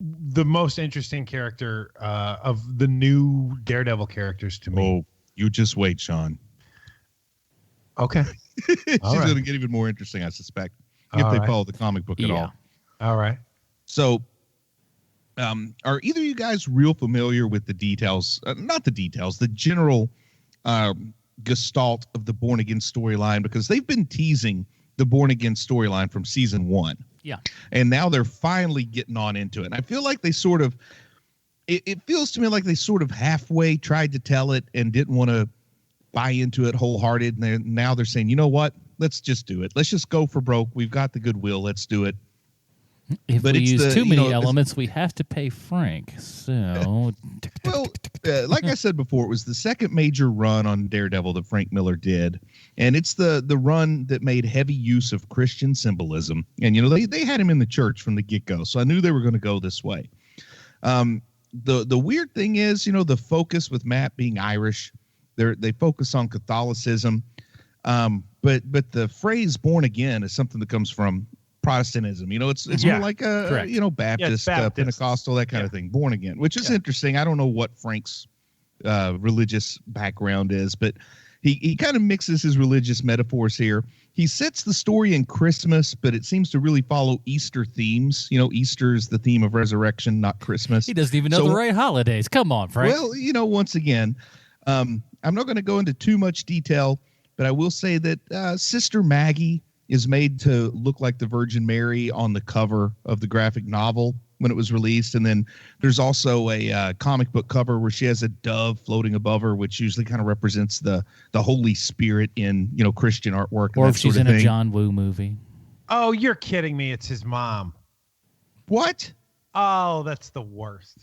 the most interesting character of the new Daredevil characters to me. Oh, you just wait, Sean. Okay. She's going to get even more interesting, I suspect, if they follow the comic book at all. All right. So, are either of you guys real familiar with the details, not the details, the general gestalt of the Born Again storyline? Because they've been teasing the Born Again storyline from season 1. Yeah. And now they're finally getting on into it. And I feel like they sort of, it feels to me like they sort of halfway tried to tell it and didn't want to buy into it wholehearted. And now they're saying, you know what? Let's just do it. Let's just go for broke. We've got the goodwill. Let's do it. If we use too many elements, we have to pay Frank. So, well, like I said before, it was the second major run on Daredevil that Frank Miller did, and it's the run that made heavy use of Christian symbolism. And you know, they had him in the church from the get-go, so I knew they were going to go this way. The weird thing is, you know, the focus with Matt being Irish, they focus on Catholicism, but the phrase "born again" is something that comes from Protestantism. You know, it's more like Baptist, Pentecostal, that kind of thing. Born again, which is interesting. I don't know what Frank's religious background is, but he kind of mixes his religious metaphors here. He sets the story in Christmas, but it seems to really follow Easter themes. You know, Easter is the theme of resurrection, not Christmas. He doesn't even know the right holidays. Come on, Frank. Well, you know, once again, I'm not going to go into too much detail, but I will say that Sister Maggie is made to look like the Virgin Mary on the cover of the graphic novel when it was released. And then there's also a comic book cover where she has a dove floating above her, which usually kind of represents the Holy Spirit in, you know, Christian artwork. Or if she's in a John Woo movie. Oh, you're kidding me. It's his mom. What? Oh, that's the worst.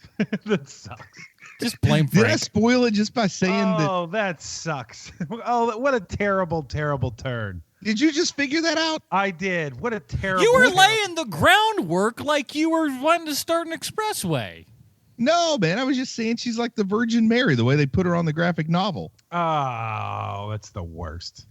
That sucks. Just blame Frank. Did I spoil it just by saying that? Oh, that sucks. Oh, what a terrible, terrible turn. Did you just figure that out? I did. What a terrible... You were laying the groundwork like you were wanting to start an expressway. No, man. I was just saying she's like the Virgin Mary, the way they put her on the graphic novel. Oh, that's the worst.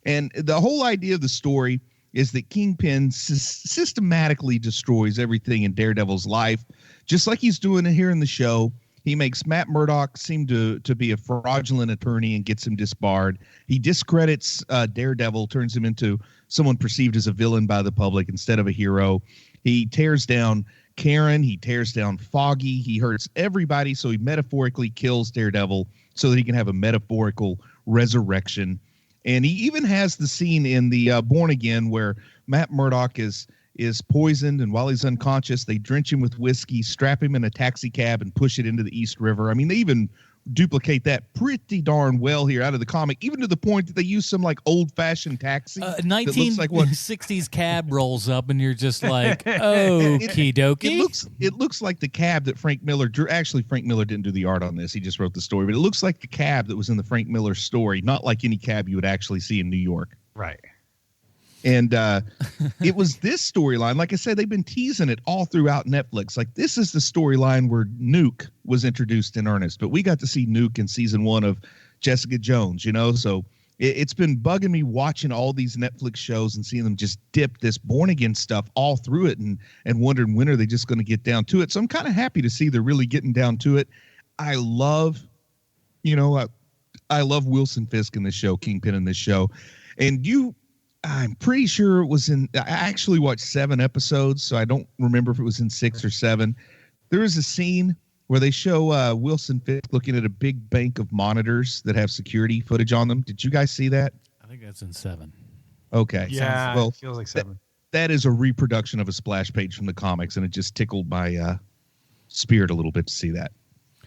And the whole idea of the story is that Kingpin systematically destroys everything in Daredevil's life, just like he's doing it here in the show. He makes Matt Murdock seem to be a fraudulent attorney and gets him disbarred. He discredits Daredevil, turns him into someone perceived as a villain by the public instead of a hero. He tears down Karen. He tears down Foggy. He hurts everybody, so he metaphorically kills Daredevil so that he can have a metaphorical resurrection. And he even has the scene in the Born Again where Matt Murdock is poisoned, and while he's unconscious, they drench him with whiskey, strap him in a taxi cab, and push it into the East River. I mean, they even duplicate that pretty darn well here out of the comic, even to the point that they use some like old-fashioned taxi. 1960s cab rolls up, and you're just like, okie dokie. It looks like the cab that Frank Miller drew. Actually, Frank Miller didn't do the art on this. He just wrote the story. But it looks like the cab that was in the Frank Miller story, not like any cab you would actually see in New York. Right. And it was this storyline. Like I said, they've been teasing it all throughout Netflix. Like, this is the storyline where Nuke was introduced in earnest. But we got to see Nuke in season 1 of Jessica Jones, So it's been bugging me watching all these Netflix shows and seeing them just dip this born-again stuff all through it and wondering when are they just going to get down to it. So I'm kind of happy to see they're really getting down to it. I love, I love Wilson Fisk in this show, Kingpin in this show. And I'm pretty sure it was I actually watched 7 episodes, so I don't remember if it was in 6 or 7. There is a scene where they show Wilson Fisk looking at a big bank of monitors that have security footage on them. Did you guys see that? I think that's in 7. Okay. Yeah, well, it feels like 7. That is a reproduction of a splash page from the comics, and it just tickled my spirit a little bit to see that.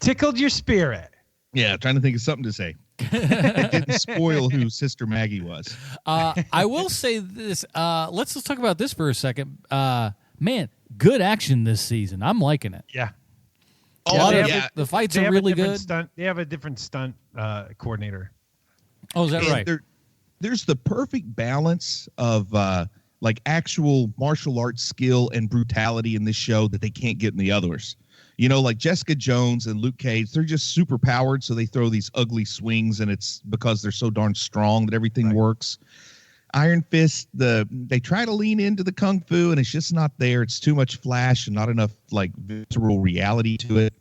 Tickled your spirit. Yeah, trying to think of something to say. It didn't spoil who Sister Maggie was. I will say this. Let's talk about this for a second. Man, good action this season. I'm liking it. Yeah. The fights are really good. They have a different stunt coordinator. Oh, is that right? There's the perfect balance of like actual martial arts skill and brutality in this show that they can't get in the others. Like Jessica Jones and Luke Cage, they're just super powered, so they throw these ugly swings, and it's because they're so darn strong that everything works. Iron Fist, they try to lean into the kung fu, and it's just not there. It's too much flash and not enough like visceral reality to it.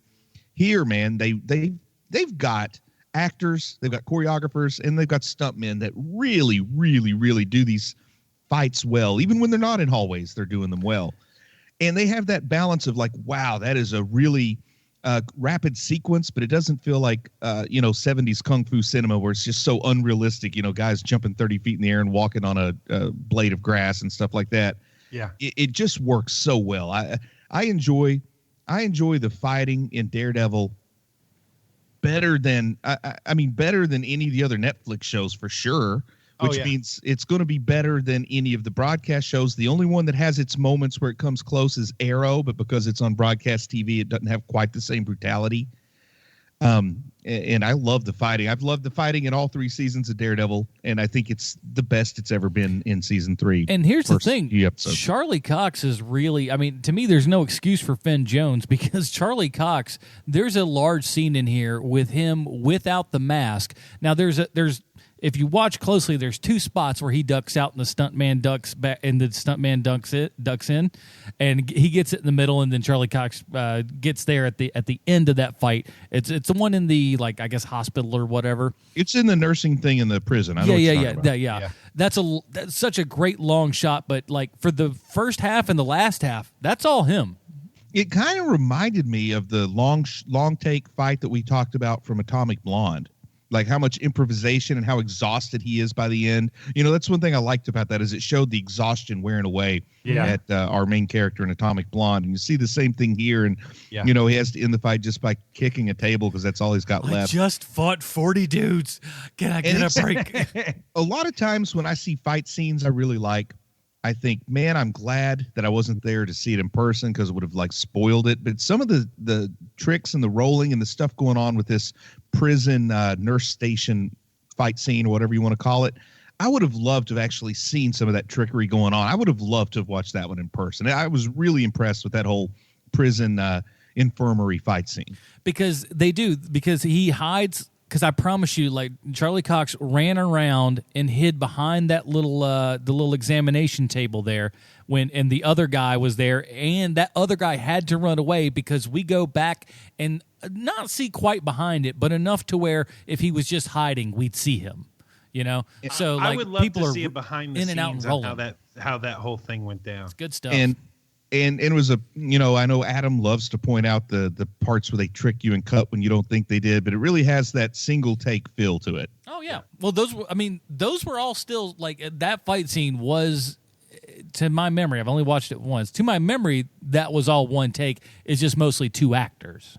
Here, man, they've got actors, they've got choreographers, and they've got stuntmen that really, really, really do these fights well. Even when they're not in hallways, they're doing them well. And they have that balance of like, wow, that is a really rapid sequence, but it doesn't feel like, 70s Kung Fu cinema where it's just so unrealistic, guys jumping 30 feet in the air and walking on a blade of grass and stuff like that. Yeah. It just works so well. I enjoy the fighting in Daredevil better than better than any of the other Netflix shows for sure. Which means it's going to be better than any of the broadcast shows. The only one that has its moments where it comes close is Arrow, but because it's on broadcast TV, it doesn't have quite the same brutality. And I love the fighting. I've loved the fighting in all 3 seasons of Daredevil, and I think it's the best it's ever been in season 3. And here's the thing. Charlie Cox is really, to me, there's no excuse for Finn Jones because Charlie Cox, there's a large scene in here with him without the mask. Now, there's if you watch closely, there's 2 spots where he ducks out and the stuntman ducks back, and the stuntman ducks in, and he gets it in the middle, and then Charlie Cox gets there at the end of that fight. It's the one in the hospital or whatever. It's in the nursing thing in the prison. Yeah. That's such a great long shot, but like for the first half and the last half, that's all him. It kind of reminded me of the long take fight that we talked about from Atomic Blonde. Like how much improvisation and how exhausted he is by the end. That's one thing I liked about that is it showed the exhaustion wearing away at our main character in Atomic Blonde. And you see the same thing here. And, he has to end the fight just by kicking a table because that's all he's got left. I just fought 40 dudes. Can I get a break? A lot of times when I see fight scenes I really like, I think, man, I'm glad that I wasn't there to see it in person because it would have spoiled it. But some of the tricks and the rolling and the stuff going on with this prison nurse station fight scene or whatever you want to call it, I would have loved to have actually seen some of that trickery going on. I would have loved to have watched that one in person. I was really impressed with that whole prison infirmary fight scene. Because he hides. Because I promise you, like Charlie Cox ran around and hid behind that the little examination table there and the other guy was there, and that other guy had to run away because we go back and not see quite behind it, but enough to where if he was just hiding, we'd see him. So I would love people to are see it behind the in scenes and out and rolling. how that whole thing went down. It's good stuff. And it was I know Adam loves to point out the parts where they trick you and cut when you don't think they did, but it really has that single take feel to it. Oh yeah. Well, those were all still like that fight scene was, to my memory, I've only watched it once. To my memory, that was all one take. It's just mostly 2 actors.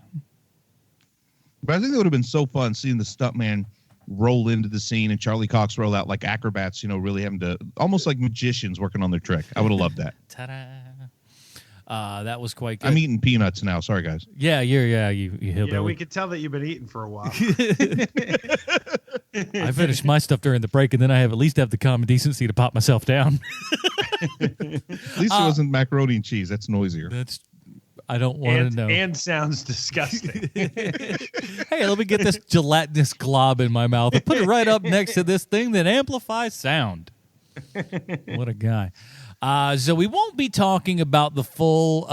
But I think it would have been so fun seeing the stuntman roll into the scene and Charlie Cox roll out like acrobats, really having to almost like magicians working on their trick. I would have loved that. Ta-da. That was quite good. I'm eating peanuts now. Sorry, guys. Yeah, you hillbilly. Yeah, we could tell that you've been eating for a while. I finished my stuff during the break, and then I at least have the common decency to pop myself down. At least it wasn't macaroni and cheese. That's noisier. I don't want to know. And sounds disgusting. Hey, let me get this gelatinous glob in my mouth and put it right up next to this thing that amplifies sound. What a guy. So we won't be talking about the full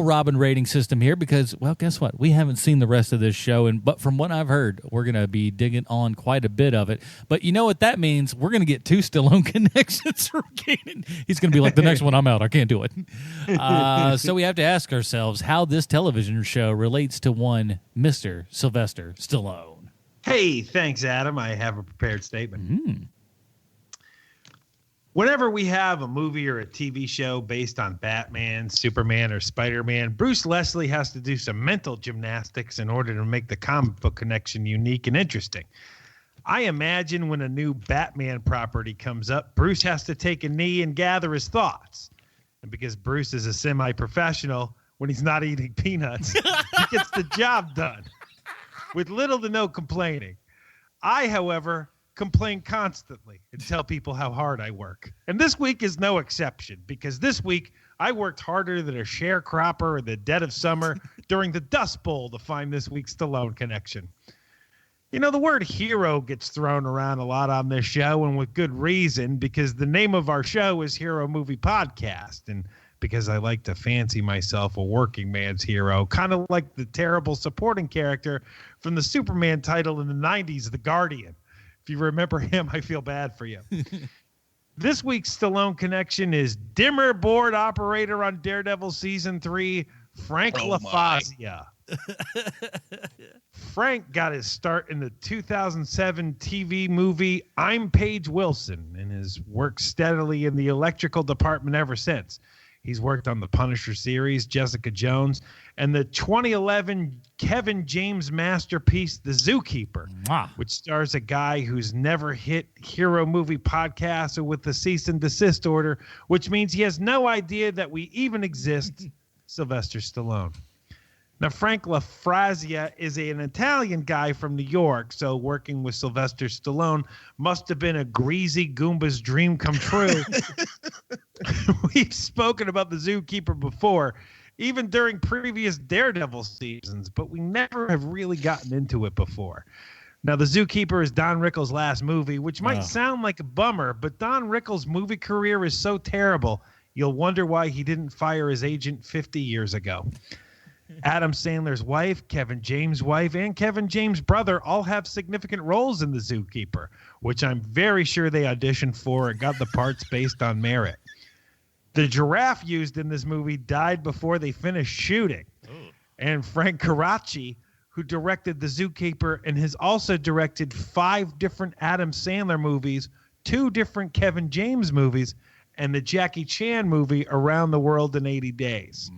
Robin rating system here because, well, guess what? We haven't seen the rest of this show, but from what I've heard, we're going to be digging on quite a bit of it. But you know what that means? We're going to get 2 Stallone connections from Keenan. He's going to be like, the next one, I'm out. I can't do it. So we have to ask ourselves how this television show relates to one Mr. Sylvester Stallone. Hey, thanks, Adam. I have a prepared statement. Whenever we have a movie or a TV show based on Batman, Superman, or Spider-Man, Bruce Leslie has to do some mental gymnastics in order to make the comic book connection unique and interesting. I imagine when a new Batman property comes up, Bruce has to take a knee and gather his thoughts. And because Bruce is a semi-professional, when he's not eating peanuts, he gets the job done with little to no complaining. I, however, complain constantly and tell people how hard I work. And this week is no exception because this week I worked harder than a sharecropper in the dead of summer during the Dust Bowl to find this week's Stallone connection. You know, the word hero gets thrown around a lot on this show, and with good reason, because the name of our show is Hero Movie Podcast, and because I like to fancy myself a working man's hero, kind of like the terrible supporting character from the Superman title in the 90s, The Guardian. If you remember him, I feel bad for you. This week's Stallone connection is dimmer board operator on Daredevil Season 3, Frank LaFazia. Frank got his start in the 2007 TV movie I'm Paige Wilson and has worked steadily in the electrical department ever since. He's worked on the Punisher series, Jessica Jones, and the 2011 Kevin James masterpiece, The Zookeeper, which stars a guy who's never hit Hero Movie Podcast or with the cease and desist order, which means he has no idea that we even exist, Sylvester Stallone. Now, Frank LaFazia is an Italian guy from New York, so working with Sylvester Stallone must have been a greasy Goomba's dream come true. We've spoken about The Zookeeper before, even during previous Daredevil seasons, but we never have really gotten into it before. Now, The Zookeeper is Don Rickles' last movie, which might sound like a bummer, but Don Rickles' movie career is so terrible, you'll wonder why he didn't fire his agent 50 years ago. Adam Sandler's wife, Kevin James' wife, and Kevin James' brother all have significant roles in The Zookeeper, which I'm very sure they auditioned for and got the parts based on merit. The giraffe used in this movie died before they finished shooting. And Frank Caracci, who directed The Zookeeper and has also directed 5 different Adam Sandler movies, 2 different Kevin James movies, and the Jackie Chan movie Around the World in 80 Days.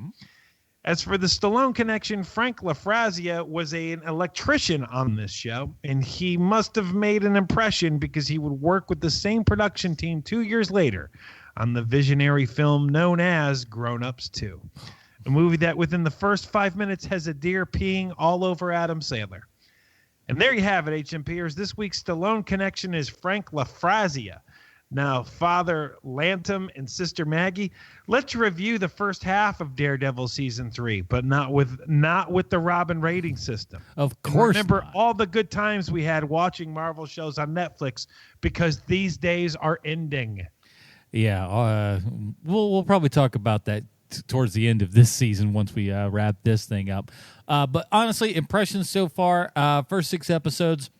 As for the Stallone connection, Frank LaFazia was an electrician on this show, and he must have made an impression because he would work with the same production team 2 years later on the visionary film known as Grown Ups 2, a movie that within the first 5 minutes has a deer peeing all over Adam Sandler. And there you have it, HMPers. This week's Stallone connection is Frank LaFazia. Now, Father Lantum and Sister Maggie, let's review the first half of Daredevil Season 3, but not with the Robin rating system. Of course. And remember all the good times we had watching Marvel shows on Netflix, because these days are ending. Yeah, we'll probably talk about that towards the end of this season once we wrap this thing up. But honestly, impressions so far, first 6 episodes,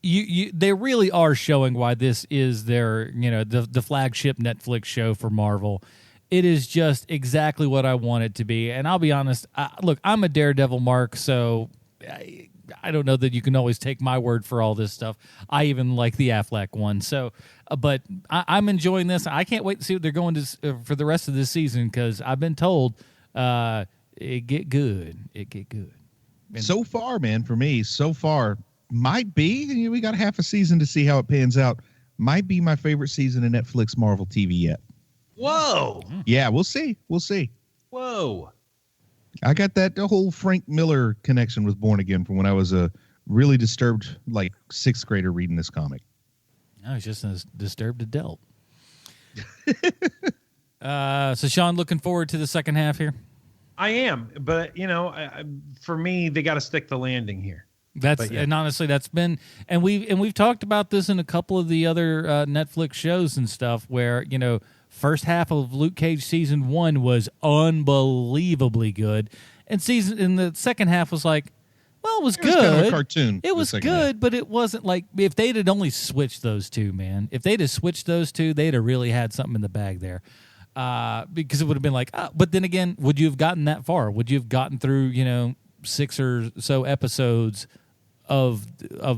they really are showing why this is their, the flagship Netflix show for Marvel. It is just exactly what I want it to be. And I'll be honest, look, I'm a Daredevil mark, so I don't know that you can always take my word for all this stuff. I even like the Affleck one. So, but I'm enjoying this. I can't wait to see what they're going to for the rest of this season, because I've been told it get good. It get good. And so far, man, for me, might be, we got half a season to see how it pans out, might be my favorite season of Netflix Marvel TV yet. Whoa. Yeah, we'll see. Whoa. I got that whole Frank Miller connection with Born Again from when I was a really disturbed like sixth grader reading this comic. No, he's just a disturbed adult. So, Sean, looking forward to the second half here? I am, but, for me, they got to stick the landing here. And honestly, that's been, and we've talked about this in a couple of the other Netflix shows and stuff where, first half of Luke Cage season 1 was unbelievably good, and the second half was like, well, it was good. Kind of a cartoon. It was good, but it wasn't like, if they'd had only switched those two, man. If they'd have switched those two, they'd have really had something in the bag there. Because it would have been like, but then again, would you have gotten that far? Would you have gotten through, 6 or so episodes of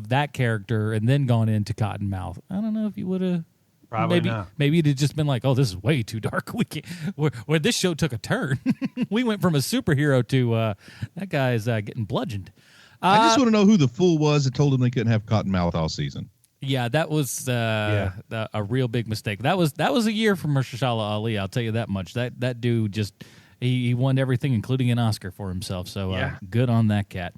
that character and then gone into Cottonmouth? I don't know if you would have. Probably not. Maybe it'd just been like, oh, this is way too dark. We can't. Where this show took a turn, we went from a superhero to that guy's getting bludgeoned. I just want to know who the fool was that told him they couldn't have Cottonmouth all season. Yeah, that was a real big mistake. That was a year for Mahershala Ali. I'll tell you that much. That dude just he won everything, including an Oscar for himself. So good on that cat.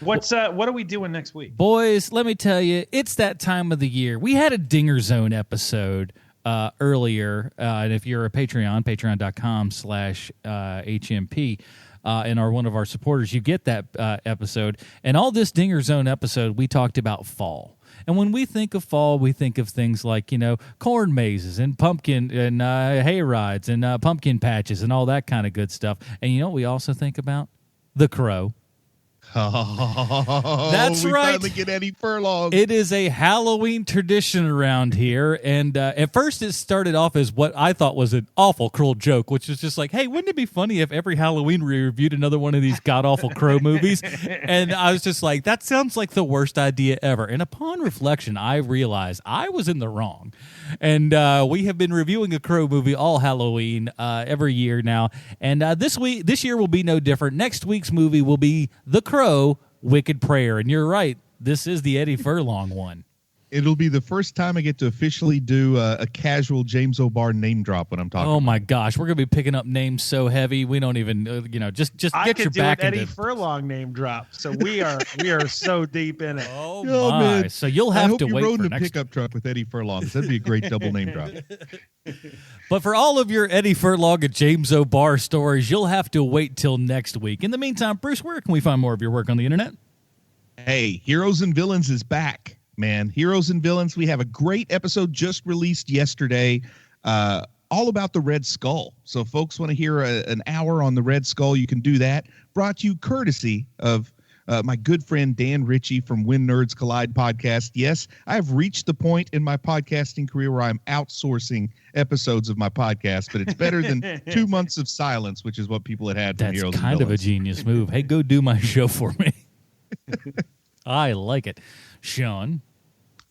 What are we doing next week, boys? Let me tell you, it's that time of the year. We had a Dinger Zone episode earlier, and if you're a patreon.com/HMP. And are one of our supporters, you get that episode. And all this Dinger Zone episode, we talked about fall. And when we think of fall, we think of things like, corn mazes and pumpkin and hay rides and pumpkin patches and all that kind of good stuff. And you know what we also think about? The Crow. Oh, that's we right. Finally get Eddie Furlong. It is a Halloween tradition around here, and at first it started off as what I thought was an awful cruel joke, which was just like, "Hey, wouldn't it be funny if every Halloween we reviewed another one of these god awful Crow movies?" And I was just like, "That sounds like the worst idea ever." And upon reflection, I realized I was in the wrong, and we have been reviewing a Crow movie all Halloween every year now, and this year will be no different. Next week's movie will be The Crow. Wicked Prayer. And you're right, this is the Eddie Furlong one. It'll be the first time I get to officially do a casual James O'Barr name drop when I'm talking. Oh my gosh, we're gonna be picking up names so heavy we don't even just get your back into Eddie Furlong name drop. So we are so deep in it. Oh my! Man. So you'll have to wait for a pickup truck with Eddie Furlong. That'd be a great double name drop. But for all of your Eddie Furlong and James O'Barr stories, you'll have to wait till next week. In the meantime, Bruce, where can we find more of your work on the internet? Hey, Heroes and Villains is back, man. Heroes and Villains. We have a great episode just released yesterday, all about the Red Skull. So if folks want to hear an hour on the Red Skull, you can do that. Brought to you courtesy of my good friend Dan Ritchie from When Nerds Collide podcast. Yes, I have reached the point in my podcasting career where I'm outsourcing episodes of my podcast, but it's better than 2 months of silence, which is what people had from Heroes and Villains. That's kind of a genius move. Hey, go do my show for me. I like it. Sean?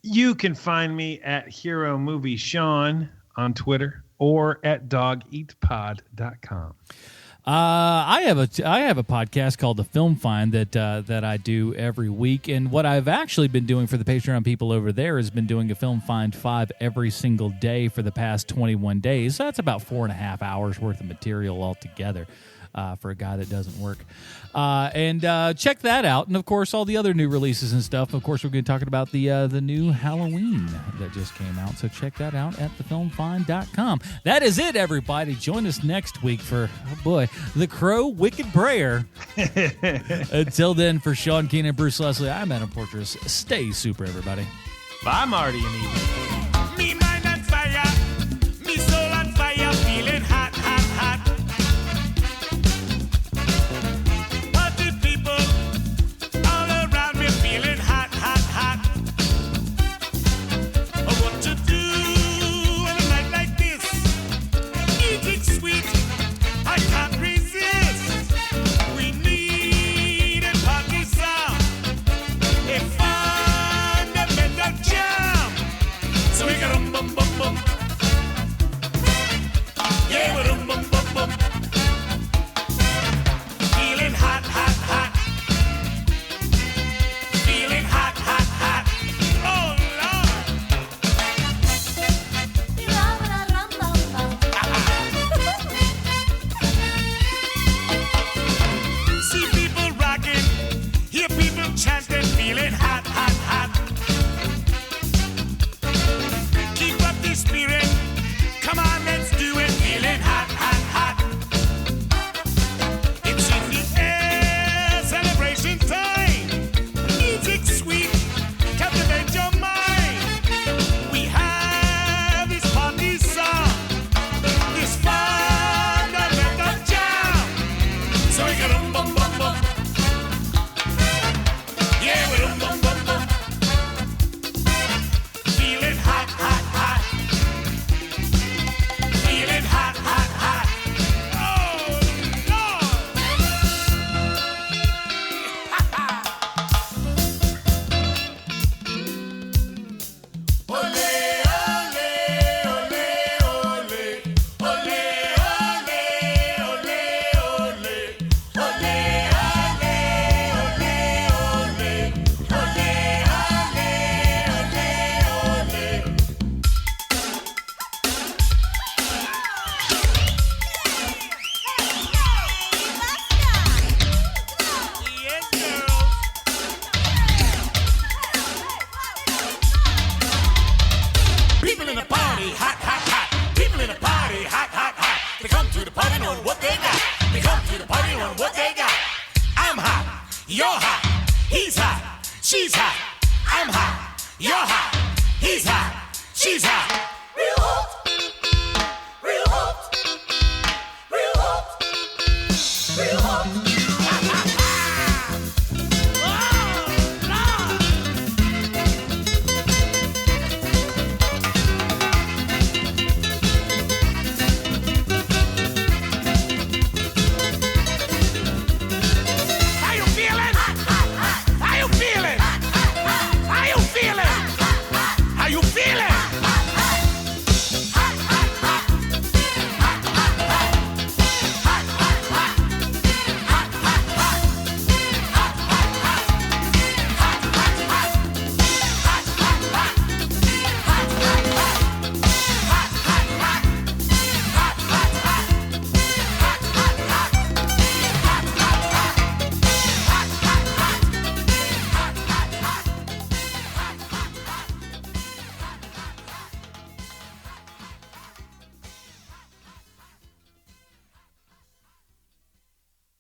You can find me at Hero Movie Sean on Twitter or at dogeatpod.com. I have a podcast called The Film Find that I do every week, and what I've actually been doing for the Patreon people over there has been doing a Film Find 5 every single day for the past 21 days. So that's about 4.5 hours worth of material altogether. For a guy that doesn't work. And check that out. And, of course, all the other new releases and stuff. Of course, we're going to be talking about the new Halloween that just came out. So check that out at thefilmfind.com. That is it, everybody. Join us next week for, The Crow Wicked Prayer. Until then, for Sean, Keenan, Bruce Leslie, I'm Adam Portrais. Stay super, everybody. Bye, Marty and Eva. Me mind on fire. Me soul on fire. Feeling hot, hot, hot. Chanting, feeling high. party, hot, hot, hot. People in the party, hot, hot, hot. They come to the party knowing what they got. They come to the party knowing what they got. I'm hot, you're hot, he's hot, she's hot. I'm hot, you're hot, he's hot, she's hot.